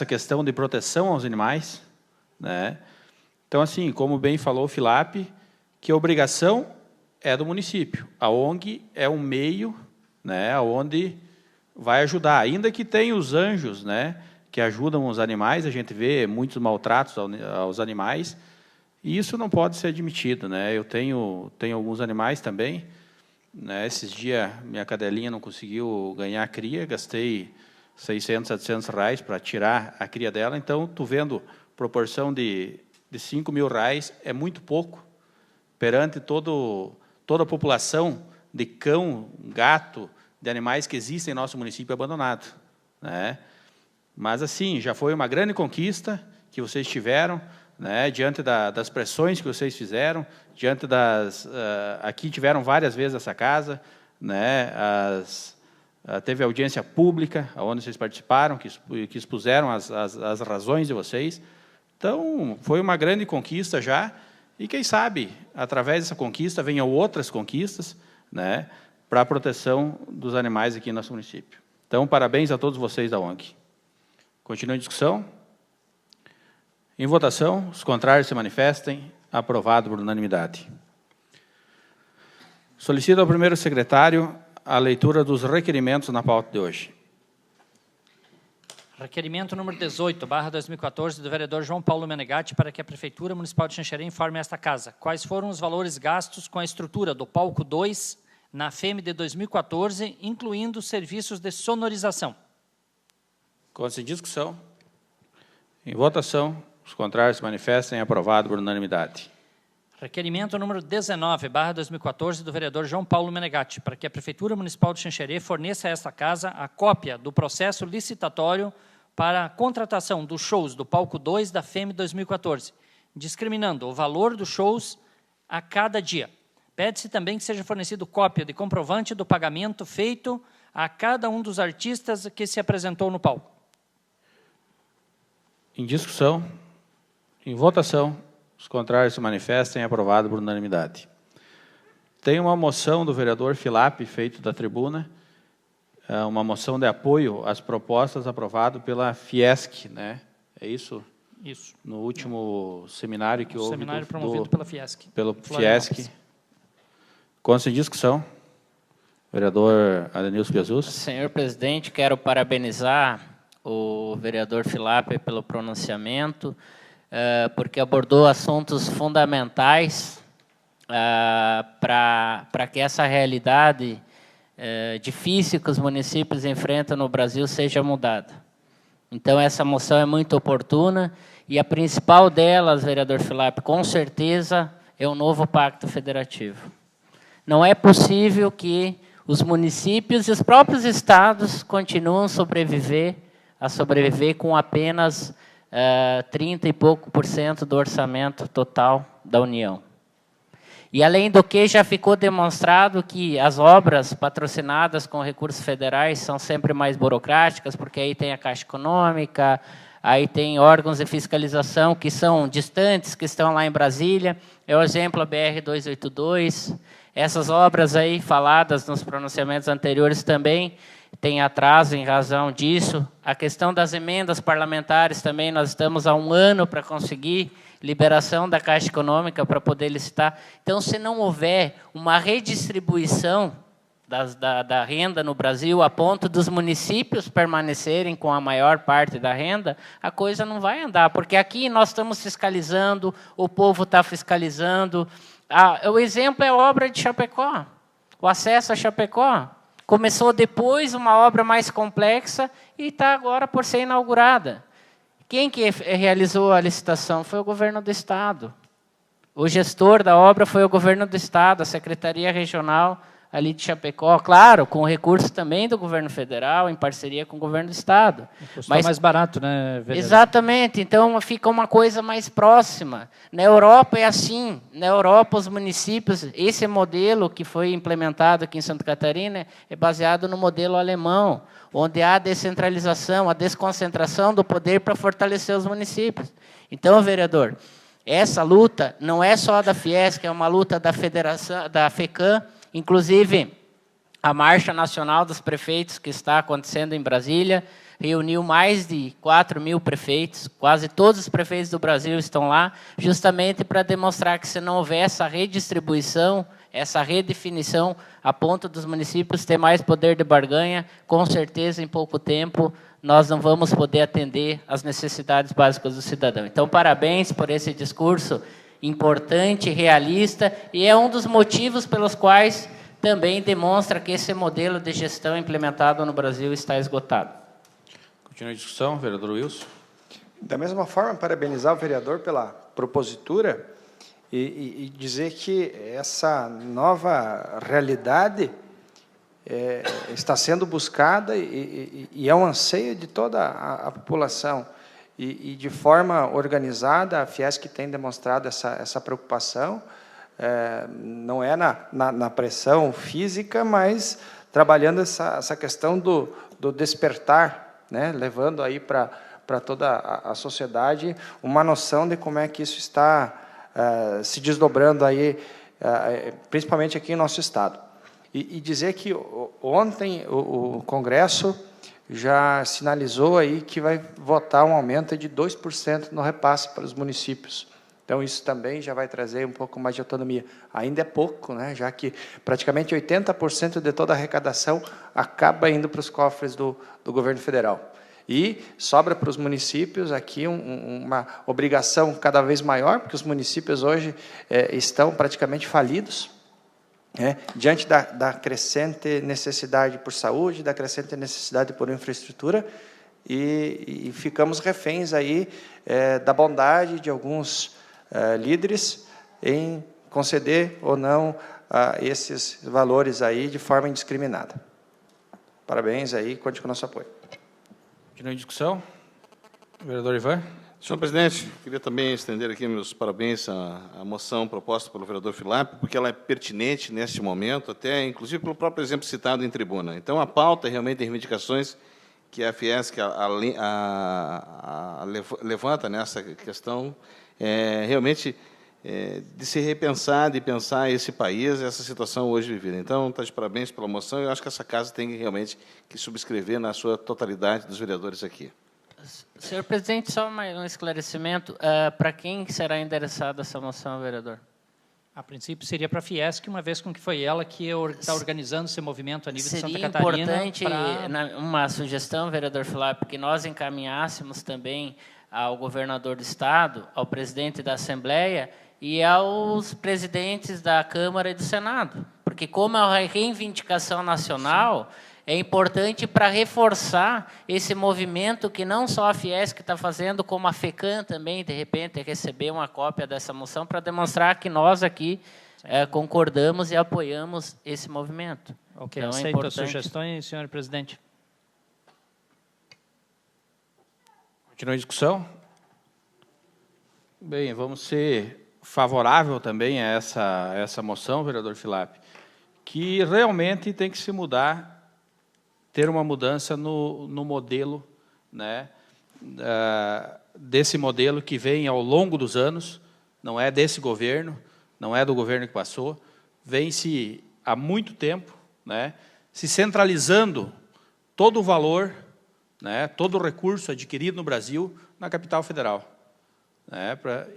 questão de proteção aos animais, né? Então, assim, como bem falou o Filap, que a obrigação é do município. A ONG é um meio, né, onde vai ajudar. Ainda que tenha os anjos, né, que ajudam os animais, a gente vê muitos maltratos aos animais, e isso não pode ser admitido, né? Eu tenho alguns animais também, né? Esses dias minha cadelinha não conseguiu ganhar a cria, gastei R$600, R$700 para tirar a cria dela, então, tu vendo proporção de R$5.000 é muito pouco perante toda a população de cão, gato, de animais que existem em nosso município abandonado, né? Mas, assim, já foi uma grande conquista que vocês tiveram, né, diante das pressões que vocês fizeram, diante aqui tiveram várias vezes essa casa, né, teve audiência pública, onde vocês participaram, que expuseram as razões de vocês. Então, foi uma grande conquista já, e quem sabe, através dessa conquista, venham outras conquistas, né, para a proteção dos animais aqui no nosso município. Então, parabéns a todos vocês da ONG. Continua a discussão. Em votação, os contrários se manifestem. Aprovado por unanimidade. Solicito ao primeiro secretário a leitura dos requerimentos na pauta de hoje. Requerimento número 18, /2014, do vereador João Paulo Menegatti, para que a Prefeitura Municipal de Xanxerê informe esta casa. Quais foram os valores gastos com a estrutura do palco 2 na FEM de 2014, incluindo serviços de sonorização? Consta em discussão. Em votação. Os contrários se manifestem. Aprovado por unanimidade. Requerimento número 19, /2014, do vereador João Paulo Menegatti, para que a Prefeitura Municipal de Xanxerê forneça a esta casa a cópia do processo licitatório para a contratação dos shows do palco 2 da FEM 2014, discriminando o valor dos shows a cada dia. Pede-se também que seja fornecido cópia de comprovante do pagamento feito a cada um dos artistas que se apresentou no palco. Em discussão. Em votação. Os contrários se manifestem. Aprovado por unanimidade. Tem uma moção do vereador Filap, feito da tribuna, uma moção de apoio às propostas aprovado pela Fiesc, né? É isso? Isso. No último seminário que houve. Seminário promovido pela Fiesc. Pelo Fiesc. Consta em discussão. Vereador Adenilson Piazus. Senhor presidente, quero parabenizar o vereador Filap pelo pronunciamento, porque abordou assuntos fundamentais para que essa realidade difícil que os municípios enfrentam no Brasil seja mudada. Então, essa moção é muito oportuna e a principal delas, vereador Filap, com certeza, é o novo Pacto Federativo. Não é possível que os municípios e os próprios estados continuem a sobreviver com apenas 30 e pouco % do orçamento total da União. E, além do que, já ficou demonstrado que as obras patrocinadas com recursos federais são sempre mais burocráticas, porque aí tem a Caixa Econômica, aí tem órgãos de fiscalização que são distantes, que estão lá em Brasília. É o exemplo a BR-282. Essas obras aí, faladas nos pronunciamentos anteriores, também têm atraso em razão disso. A questão das emendas parlamentares também, nós estamos há 1 ano para conseguir liberação da Caixa Econômica para poder licitar. Então, se não houver uma redistribuição da renda no Brasil, a ponto dos municípios permanecerem com a maior parte da renda, a coisa não vai andar, porque aqui nós estamos fiscalizando, o povo está fiscalizando. O exemplo é a obra de Chapecó, o acesso a Chapecó. Começou depois uma obra mais complexa e está agora por ser inaugurada. Quem que realizou a licitação? Foi o governo do Estado. O gestor da obra foi o governo do Estado, a Secretaria Regional ali de Chapecó, claro, com recursos também do governo federal, em parceria com o governo do Estado. Mas mais barato, né, vereador? Exatamente, então fica uma coisa mais próxima. Na Europa é assim, na Europa os municípios, esse modelo que foi implementado aqui em Santa Catarina é baseado no modelo alemão, onde há a descentralização, a desconcentração do poder para fortalecer os municípios. Então, vereador, essa luta não é só da Fiesc, é uma luta da Federação, da FECAM. Inclusive, a Marcha Nacional dos Prefeitos, que está acontecendo em Brasília, reuniu mais de 4.000 prefeitos, quase todos os prefeitos do Brasil estão lá, justamente para demonstrar que, se não houver essa redistribuição, essa redefinição, a ponto dos municípios ter mais poder de barganha, com certeza, em pouco tempo, nós não vamos poder atender às necessidades básicas do cidadão. Então, parabéns por esse discurso importante, realista, e é um dos motivos pelos quais também demonstra que esse modelo de gestão implementado no Brasil está esgotado. Continua a discussão, vereador Wilson. Da mesma forma, parabenizar o vereador pela propositura e dizer que essa nova realidade está sendo buscada e é um anseio de toda a população. E de forma organizada, a Fiesc tem demonstrado essa preocupação, não é na pressão física, mas trabalhando essa questão do despertar, né, levando aí para toda a sociedade uma noção de como é que isso está se desdobrando aí, principalmente aqui em nosso estado. E dizer que ontem o Congresso já sinalizou aí que vai votar um aumento de 2% no repasse para os municípios. Então, isso também já vai trazer um pouco mais de autonomia. Ainda é pouco, né? Já que praticamente 80% de toda a arrecadação acaba indo para os cofres do governo federal. E sobra para os municípios aqui uma obrigação cada vez maior, porque os municípios hoje estão praticamente falidos, diante da crescente necessidade por saúde, da crescente necessidade por infraestrutura, e ficamos reféns aí da bondade de alguns líderes em conceder ou não esses valores aí de forma indiscriminada. Parabéns aí, conte com o nosso apoio. Continua em discussão. Vereador Ivan. Senhor presidente, queria também estender aqui meus parabéns à moção proposta pelo vereador Filap, porque ela é pertinente neste momento, até inclusive pelo próprio exemplo citado em tribuna. Então, a pauta realmente de reivindicações que a Fiesc levanta nessa questão realmente de se repensar, de pensar esse país, essa situação hoje vivida. Então, está de parabéns pela moção. Eu acho que essa casa tem realmente que subscrever na sua totalidade dos vereadores aqui. Senhor presidente, só mais um esclarecimento. Para quem será endereçada essa moção, vereador? A princípio seria para a Fiesc, uma vez com que foi ela que está organizando esse movimento a nível de Santa Seria Catarina. Importante, uma sugestão, vereador Filap, que nós encaminhássemos também ao governador do Estado, ao presidente da Assembleia e aos presidentes da Câmara e do Senado. Porque, como é uma reivindicação nacional, é importante para reforçar esse movimento que não só a Fiesc está fazendo, como a FECAM também, de repente, receber uma cópia dessa moção para demonstrar que nós aqui concordamos e apoiamos esse movimento. Ok, então, aceito as sugestões, senhor presidente. Continua em discussão. Bem, vamos ser favorável também a essa moção, vereador Filap, que realmente tem que se mudar, ter uma mudança no modelo, né, desse modelo que vem ao longo dos anos, não é desse governo, não é do governo que passou, vem-se há muito tempo, né, se centralizando todo o valor, né, todo o recurso adquirido no Brasil na capital federal.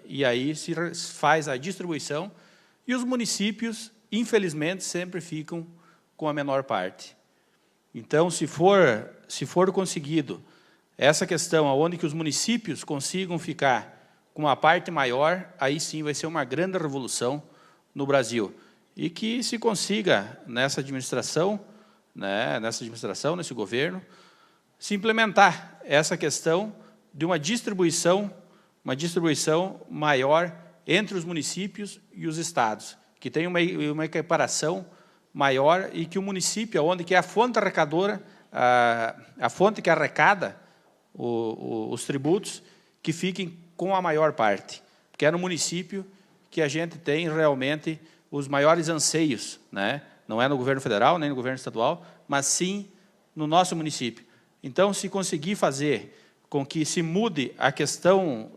E aí se faz a distribuição e os municípios, infelizmente, sempre ficam com a menor parte. Então, se for conseguido essa questão, onde que os municípios consigam ficar com uma parte maior, aí sim vai ser uma grande revolução no Brasil. E que se consiga, nessa administração, nesse governo, se implementar essa questão de uma distribuição maior entre os municípios e os estados, que tenha uma equiparação maior e que o município, onde que é a fonte arrecadora, a fonte que arrecada os tributos, que fiquem com a maior parte, porque é no município que a gente tem realmente os maiores anseios, né? Não é no governo federal, nem no governo estadual, mas sim no nosso município. Então, se conseguir fazer com que se mude a questão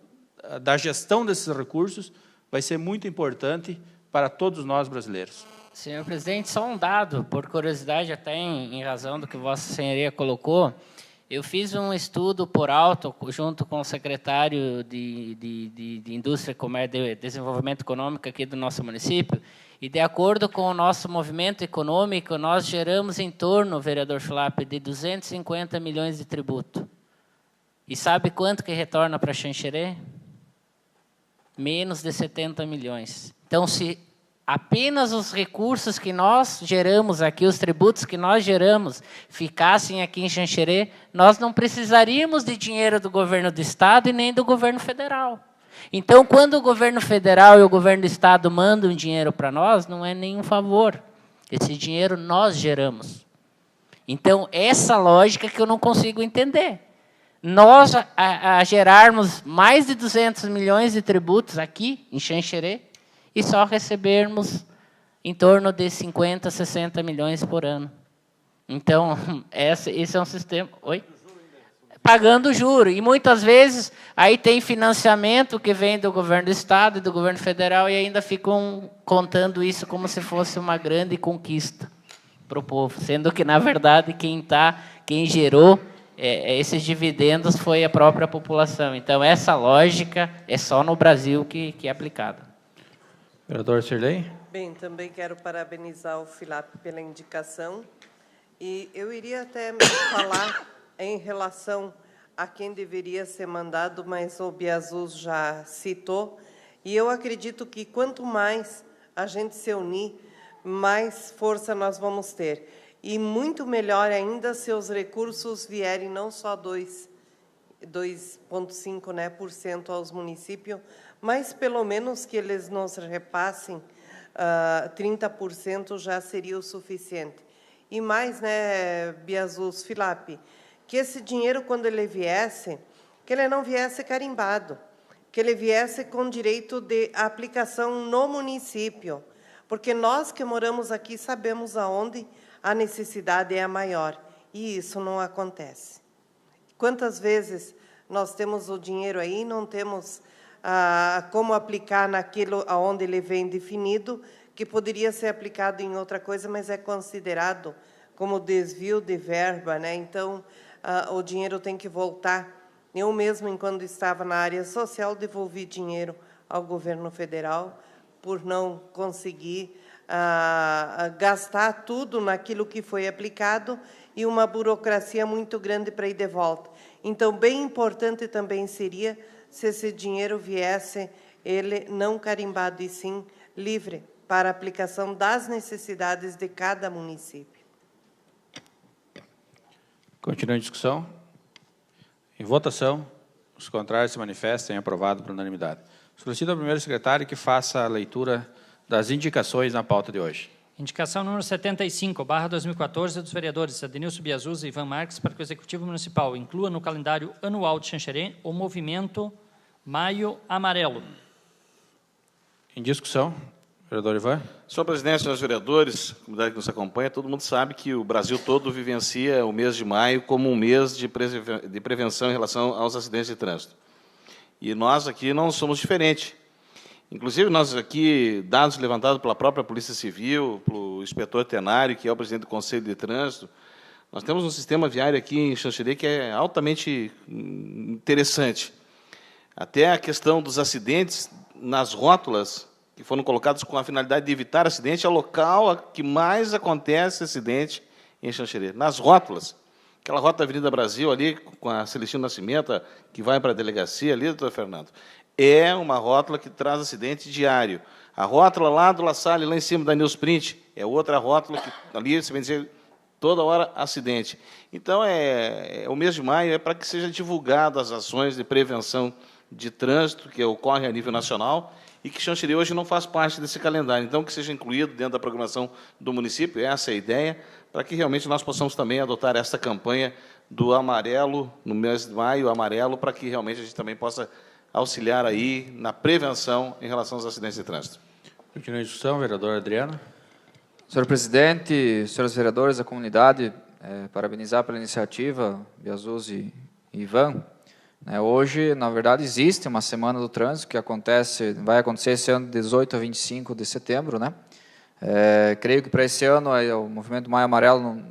da gestão desses recursos, vai ser muito importante para todos nós brasileiros. Senhor presidente, só um dado, por curiosidade, até em razão do que Vossa Senhoria colocou, eu fiz um estudo por alto, junto com o secretário de Indústria, Comércio e Desenvolvimento Econômico aqui do nosso município, e de acordo com o nosso movimento econômico, nós geramos em torno, vereador Filap, de 250 milhões de tributo. E sabe quanto que retorna para Xanxerê? Menos de 70 milhões. Então, se apenas os recursos que nós geramos aqui, os tributos que nós geramos, ficassem aqui em Xanxerê, nós não precisaríamos de dinheiro do governo do Estado e nem do governo federal. Então, quando o governo federal e o governo do Estado mandam dinheiro para nós, não é nenhum favor. Esse dinheiro nós geramos. Então, essa lógica que eu não consigo entender. Nós, a gerarmos mais de 200 milhões de tributos aqui em Xanxerê, e só recebermos em torno de 50, 60 milhões por ano. Então, esse é um sistema... Oi? Pagando juro. E muitas vezes, aí tem financiamento que vem do governo do Estado e do governo federal e ainda ficam contando isso como se fosse uma grande conquista para o povo. Sendo que, na verdade, quem gerou esses dividendos foi a própria população. Então, essa lógica é só no Brasil que é aplicada. Vereador Sirlei. Bem, também quero parabenizar o Filap pela indicação. E eu iria até falar em relação a quem deveria ser mandado, mas o Biasus já citou. E eu acredito que quanto mais a gente se unir, mais força nós vamos ter. E muito melhor ainda se os recursos vierem não só 2,5%, né, aos municípios, mas pelo menos que eles nos repassem 30% já seria o suficiente. E mais, né, Biasus, Filap, que esse dinheiro, quando ele viesse, que ele não viesse carimbado, que ele viesse com direito de aplicação no município, porque nós que moramos aqui sabemos aonde a necessidade é a maior, e isso não acontece. Quantas vezes nós temos o dinheiro aí, não temos como aplicar naquilo aonde ele vem definido, que poderia ser aplicado em outra coisa, mas é considerado como desvio de verba, né? Então, o dinheiro tem que voltar. Eu mesmo, enquanto estava na área social, devolvi dinheiro ao governo federal por não conseguir gastar tudo naquilo que foi aplicado e uma burocracia muito grande para ir de volta. Então, bem importante também seria se esse dinheiro viesse, ele não carimbado, e sim livre para a aplicação das necessidades de cada município. Continua a discussão. Em votação, os contrários se manifestem. Aprovado por unanimidade. Solicito ao primeiro secretário que faça a leitura das indicações na pauta de hoje. Indicação número 75/2014 dos vereadores Adenilson Biasus e Ivan Marques para que o Executivo Municipal inclua no calendário anual de Xanxerê o movimento Maio Amarelo. Em discussão, vereador Ivan. Senhor presidente, senhores vereadores, comunidade que nos acompanha, todo mundo sabe que o Brasil todo vivencia o mês de maio como um mês de prevenção em relação aos acidentes de trânsito. E nós aqui não somos diferentes. Inclusive, nós aqui, dados levantados pela própria Polícia Civil, pelo inspetor Tenário, que é o presidente do Conselho de Trânsito, nós temos um sistema viário aqui em Xanxerê que é altamente interessante. Até a questão dos acidentes nas rótulas, que foram colocadas com a finalidade de evitar acidente, é o local que mais acontece acidente em Xanxerê, nas rótulas. Aquela rota da Avenida Brasil, ali, com a Celestino Nascimento, que vai para a delegacia ali, doutor Fernando, é uma rótula que traz acidente diário. A rótula lá do La Salle, lá em cima da News Print, é outra rótula que ali, você vai dizer, toda hora acidente. Então, o mês de maio é para que sejam divulgadas as ações de prevenção de trânsito que ocorrem a nível nacional e que Xanxerê hoje não faz parte desse calendário. Então, que seja incluído dentro da programação do município, essa é a ideia, para que realmente nós possamos também adotar esta campanha do amarelo, no mês de maio, amarelo, para que realmente a gente também possa auxiliar aí na prevenção em relação aos acidentes de trânsito. Continua a discussão, vereador Adriano. Senhor presidente, senhores vereadores da comunidade, parabenizar pela iniciativa, Biasus e Ivan. Hoje, na verdade, existe uma Semana do Trânsito que vai acontecer esse ano, de 18 a 25 de setembro. Creio que para esse ano o Movimento Maio Amarelo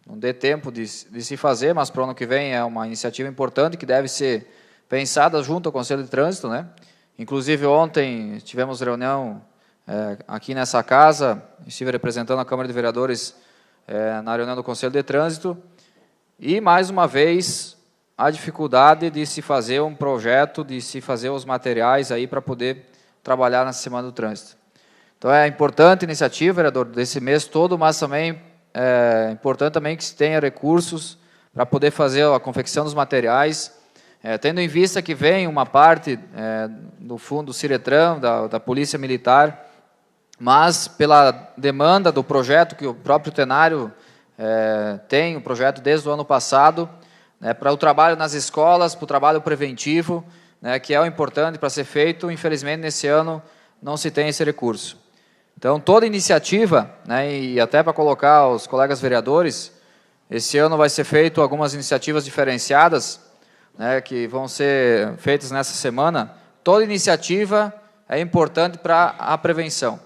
não dê tempo de se fazer, mas para o ano que vem é uma iniciativa importante que deve ser pensada junto ao Conselho de Trânsito. Inclusive, ontem tivemos reunião aqui nessa casa, estive representando a Câmara de Vereadores na reunião do Conselho de Trânsito, e, mais uma vez, a dificuldade de se fazer um projeto, de se fazer os materiais aí para poder trabalhar na Semana do Trânsito. Então, é importante a iniciativa, vereador, desse mês todo, mas também é importante também que se tenha recursos para poder fazer a confecção dos materiais, tendo em vista que vem uma parte do fundo Ciretran, da Polícia Militar, mas pela demanda do projeto que o próprio Tenário tem, o projeto desde o ano passado, para o trabalho nas escolas, para o trabalho preventivo, que é o importante para ser feito. Infelizmente, nesse ano, não se tem esse recurso. Então, toda iniciativa, e até para colocar os colegas vereadores, esse ano vai ser feito algumas iniciativas diferenciadas, que vão ser feitas nessa semana. Toda iniciativa é importante para a prevenção.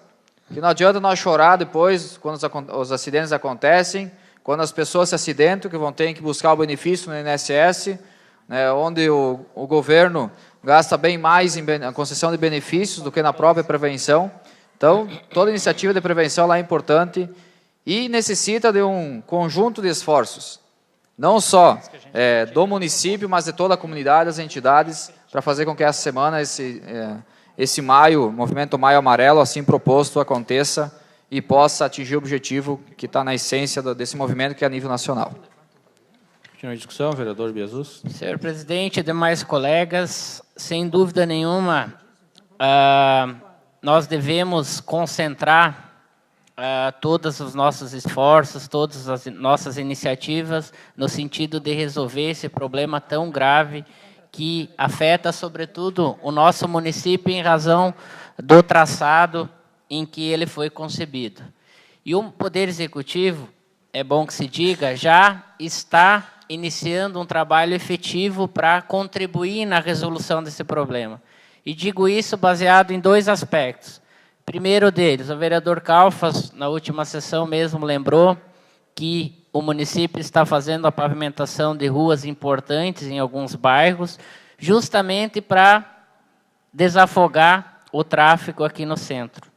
Que não adianta nós chorar depois, quando os acidentes acontecem, quando as pessoas se acidentam, que vão ter que buscar o benefício no INSS, onde o governo gasta bem mais em concessão de benefícios do que na própria prevenção. Então, toda iniciativa de prevenção lá é importante e necessita de um conjunto de esforços. não só do município, mas de toda a comunidade, as entidades, para fazer com que essa semana, esse maio, movimento Maio Amarelo, assim proposto, aconteça e possa atingir o objetivo que está na essência desse movimento, que é a nível nacional. Continua a discussão, vereador Biasus. Senhor presidente e demais colegas, sem dúvida nenhuma, nós devemos concentrar todos os nossos esforços, todas as nossas iniciativas no sentido de resolver esse problema tão grave que afeta, sobretudo, o nosso município em razão do traçado em que ele foi concebido. E o Poder Executivo, é bom que se diga, já está iniciando um trabalho efetivo para contribuir na resolução desse problema. E digo isso baseado em 2 aspectos. Primeiro deles, o vereador Calfas, na última sessão mesmo, lembrou que o município está fazendo a pavimentação de ruas importantes em alguns bairros, justamente para desafogar o tráfego aqui no centro.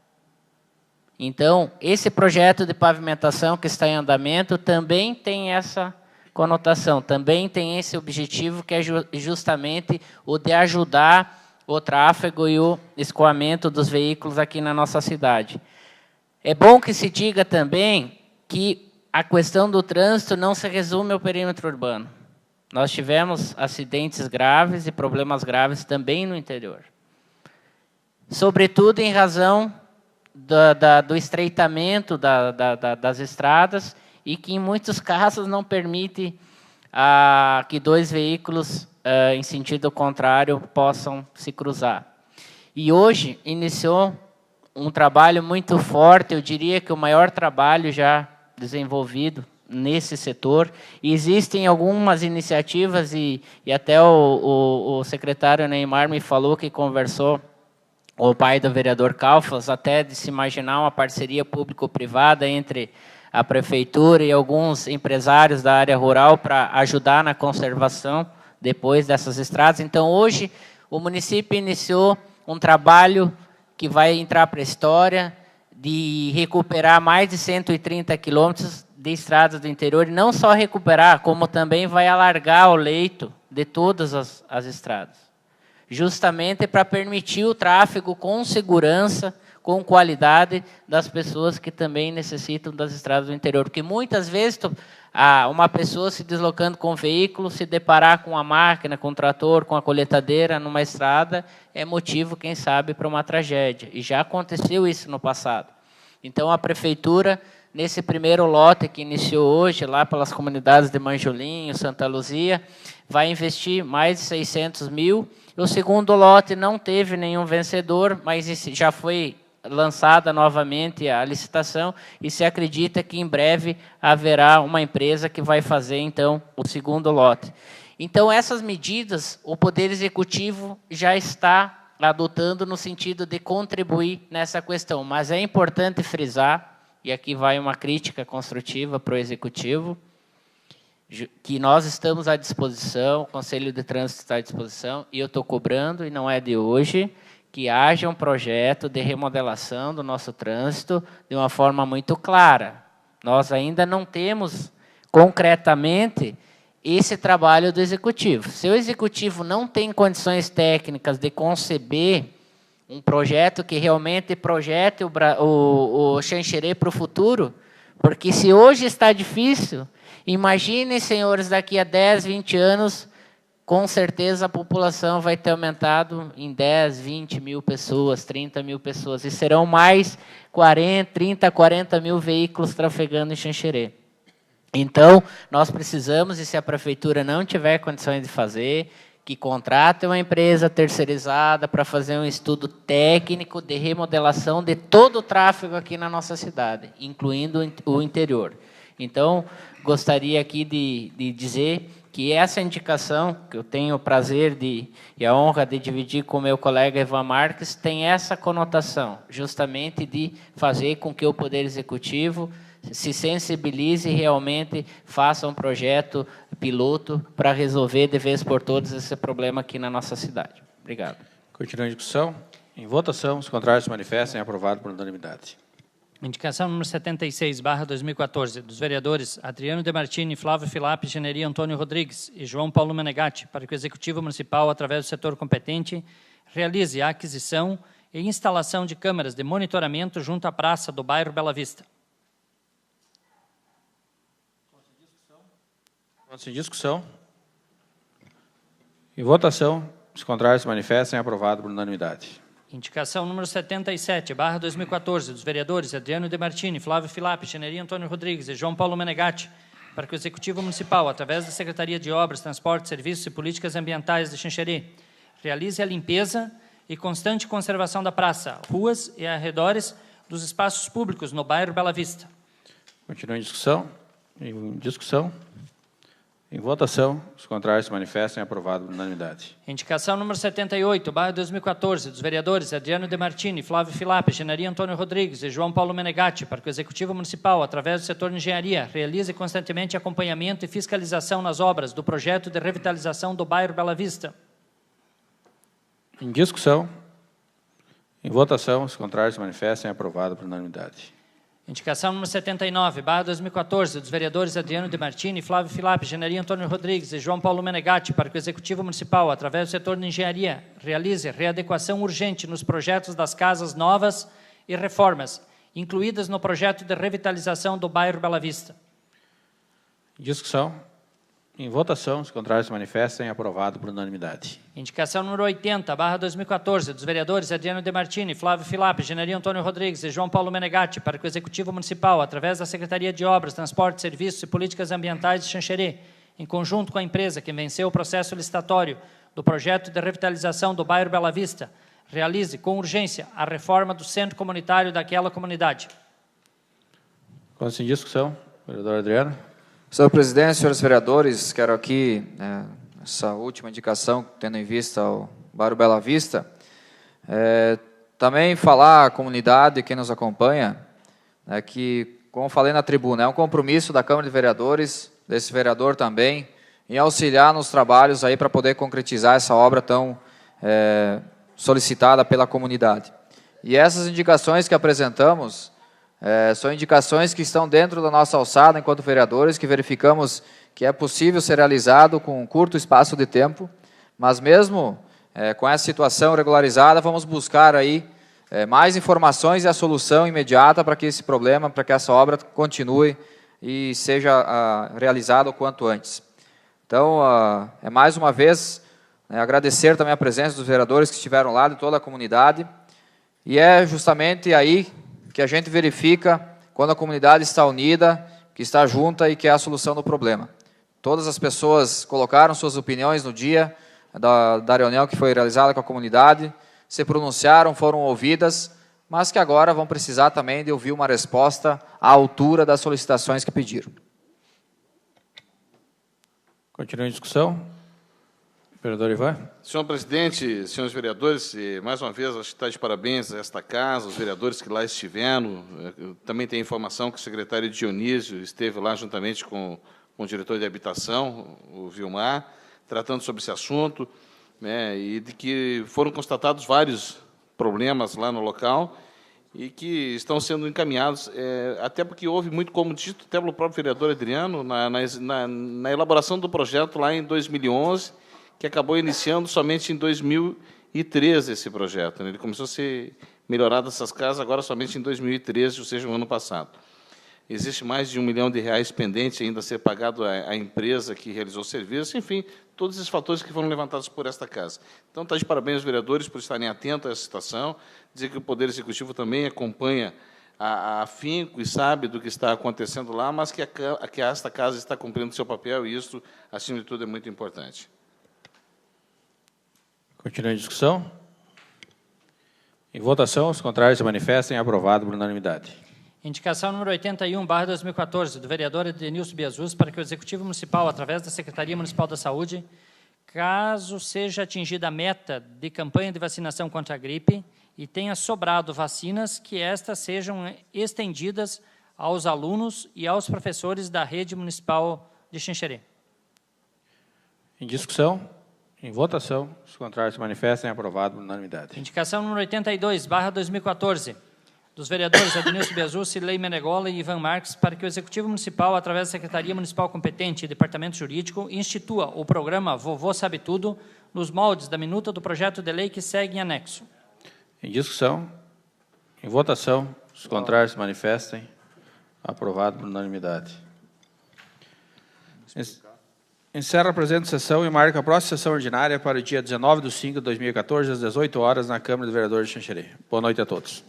Então, esse projeto de pavimentação que está em andamento também tem essa conotação, também tem esse objetivo, que é justamente o de ajudar o tráfego e o escoamento dos veículos aqui na nossa cidade. É bom que se diga também que a questão do trânsito não se resume ao perímetro urbano. Nós tivemos acidentes graves e problemas graves também no interior. Sobretudo em razão do estreitamento das estradas e que, em muitos casos, não permite que 2 veículos em sentido contrário possam se cruzar. E hoje iniciou um trabalho muito forte, eu diria que o maior trabalho já desenvolvido nesse setor. E existem algumas iniciativas, e até o secretário Neymar me falou que conversou o pai do vereador Calfas, até de se imaginar uma parceria público-privada entre a prefeitura e alguns empresários da área rural para ajudar na conservação depois dessas estradas. Então, hoje, o município iniciou um trabalho que vai entrar para a história de recuperar mais de 130 quilômetros de estradas do interior, e não só recuperar, como também vai alargar o leito de todas as estradas, justamente para permitir o tráfego com segurança, com qualidade das pessoas que também necessitam das estradas do interior. Porque muitas vezes uma pessoa se deslocando com o veículo, se deparar com a máquina, com o trator, com a colheitadeira numa estrada, é motivo, quem sabe, para uma tragédia. E já aconteceu isso no passado. Então, a prefeitura, nesse primeiro lote que iniciou hoje, lá pelas comunidades de Manjolinho, Santa Luzia, vai investir mais de 600 mil. O segundo lote não teve nenhum vencedor, mas já foi lançada novamente a licitação e se acredita que em breve haverá uma empresa que vai fazer, então, o segundo lote. Então, essas medidas, o Poder Executivo já está adotando no sentido de contribuir nessa questão. Mas é importante frisar, e aqui vai uma crítica construtiva para o Executivo, que nós estamos à disposição, o Conselho de Trânsito está à disposição, e eu estou cobrando, e não é de hoje, que haja um projeto de remodelação do nosso trânsito de uma forma muito clara. Nós ainda não temos, concretamente, esse trabalho do Executivo. Se o Executivo não tem condições técnicas de conceber um projeto que realmente projete o Xanxerê para o futuro, porque se hoje está difícil, imaginem, senhores, daqui a 10, 20 anos, com certeza a população vai ter aumentado em 10, 20 mil pessoas, 30 mil pessoas, e serão mais 30, 40 mil veículos trafegando em Xanxerê. Então, nós precisamos, e se a prefeitura não tiver condições de fazer, que contrate uma empresa terceirizada para fazer um estudo técnico de remodelação de todo o tráfego aqui na nossa cidade, incluindo o interior. Então, gostaria aqui de dizer que essa indicação, que eu tenho o prazer e a honra de dividir com o meu colega Ivan Marques, tem essa conotação, justamente de fazer com que o Poder Executivo se sensibilize e realmente faça um projeto piloto para resolver de vez por todas esse problema aqui na nossa cidade. Obrigado. Continuando a discussão. Em votação, os contrários se manifestem. Aprovado por unanimidade. Indicação número 76, barra 2014, dos vereadores Adriano De Martini, Flávio Filappi, Generia Antônio Rodrigues e João Paulo Menegatti, para que o Executivo Municipal, através do setor competente, realize a aquisição e instalação de câmeras de monitoramento junto à praça do bairro Bela Vista. Pontos em discussão. Em votação, os contrários se manifestem. Aprovado por unanimidade. Indicação número 77, barra 2014, dos vereadores Adriano De Martini, Flávio Filappi, Generia Antônio Rodrigues e João Paulo Menegatti, para que o Executivo Municipal, através da Secretaria de Obras, Transportes, Serviços e Políticas Ambientais de Xanxerê, realize a limpeza e constante conservação da praça, ruas e arredores dos espaços públicos no bairro Bela Vista. Continua em discussão. Em discussão. Em votação, os contrários se manifestem. Aprovado por unanimidade. Indicação número 78, barra 2014, dos vereadores Adriano De Martini, Flávio Filappi, Generia Antônio Rodrigues e João Paulo Menegatti, para que o Executivo Municipal, através do setor de engenharia, realize constantemente acompanhamento e fiscalização nas obras do projeto de revitalização do bairro Bela Vista. Em discussão. Em votação, os contrários se manifestem. Aprovado por unanimidade. Indicação número 79, barra 2014, dos vereadores Adriano De Martini, Flávio Filappi, Generia Antônio Rodrigues e João Paulo Menegatti, para que o Executivo Municipal, através do setor de engenharia, realize readequação urgente nos projetos das casas novas e reformas, incluídas no projeto de revitalização do bairro Bela Vista. Em discussão. Em votação, os contrários se manifestem. Aprovado por unanimidade. Indicação número 80, barra 2014, dos vereadores Adriano De Martini, Flávio Filappi, Generia Antônio Rodrigues e João Paulo Menegatti, para que o Executivo Municipal, através da Secretaria de Obras, Transportes, Serviços e Políticas Ambientais de Xanxerê, em conjunto com a empresa que venceu o processo licitatório do projeto de revitalização do bairro Bela Vista, realize com urgência a reforma do centro comunitário daquela comunidade. Pontos em discussão. Vereador Adriano. Senhor presidente, senhores vereadores, quero aqui, essa última indicação, tendo em vista o bairro Bela Vista, também falar à comunidade, quem nos acompanha, que, como falei na tribuna, é um compromisso da Câmara de Vereadores, desse vereador também, em auxiliar nos trabalhos aí para poder concretizar essa obra tão solicitada pela comunidade. E essas indicações que apresentamos são indicações que estão dentro da nossa alçada enquanto vereadores, que verificamos que é possível ser realizado com um curto espaço de tempo, mas mesmo com essa situação regularizada, vamos buscar aí mais informações e a solução imediata para que esse problema, para que essa obra continue e seja realizada o quanto antes. Então, mais uma vez, agradecer também a presença dos vereadores que estiveram lá, de toda a comunidade, e é justamente aí que a gente verifica quando a comunidade está unida, que está junta e que é a solução do problema. Todas as pessoas colocaram suas opiniões no dia da reunião que foi realizada com a comunidade, se pronunciaram, foram ouvidas, mas que agora vão precisar também de ouvir uma resposta à altura das solicitações que pediram. Continua em discussão. Vereador Ivan. Senhor presidente, senhores vereadores, mais uma vez, acho que está de parabéns a esta casa, os vereadores que lá estiveram. Eu também tenho informação que o secretário Dionísio esteve lá juntamente com o diretor de habitação, o Vilmar, tratando sobre esse assunto, e de que foram constatados vários problemas lá no local e que estão sendo encaminhados, até porque houve muito, como dito até pelo próprio vereador Adriano, na elaboração do projeto lá em 2011, que acabou iniciando somente em 2013 esse projeto. Ele começou a ser melhorado essas casas agora somente em 2013, ou seja, no ano passado. Existe mais de R$1 milhão pendente ainda a ser pagado à empresa que realizou o serviço, enfim, todos esses fatores que foram levantados por esta casa. Então, está de parabéns aos vereadores por estarem atentos a essa situação, dizer que o Poder Executivo também acompanha a afinco e sabe do que está acontecendo lá, mas que esta casa está cumprindo seu papel e isso, acima de tudo, é muito importante. Continua em discussão. Em votação, os contrários se manifestem. Aprovado por unanimidade. Indicação número 81, barra 2014, do vereador Edenilson Biasus, para que o Executivo Municipal, através da Secretaria Municipal da Saúde, caso seja atingida a meta de campanha de vacinação contra a gripe e tenha sobrado vacinas, que estas sejam estendidas aos alunos e aos professores da rede municipal de Xanxerê. Em discussão. Em votação, os contrários se manifestem. Aprovado por unanimidade. Indicação número 82, barra 2014, dos vereadores Adnilson Biasu, Cirlei Menegola e Ivan Marques, para que o Executivo Municipal, através da Secretaria Municipal competente e Departamento Jurídico, institua o programa Vovô Sabe Tudo nos moldes da minuta do projeto de lei que segue em anexo. Em discussão, em votação, os contrários se manifestem. Aprovado por unanimidade. Encerra a presente sessão e marca a próxima sessão ordinária para o dia 19/5/2014, às 18 horas, na Câmara de Vereadores de Xanxerê. Boa noite a todos.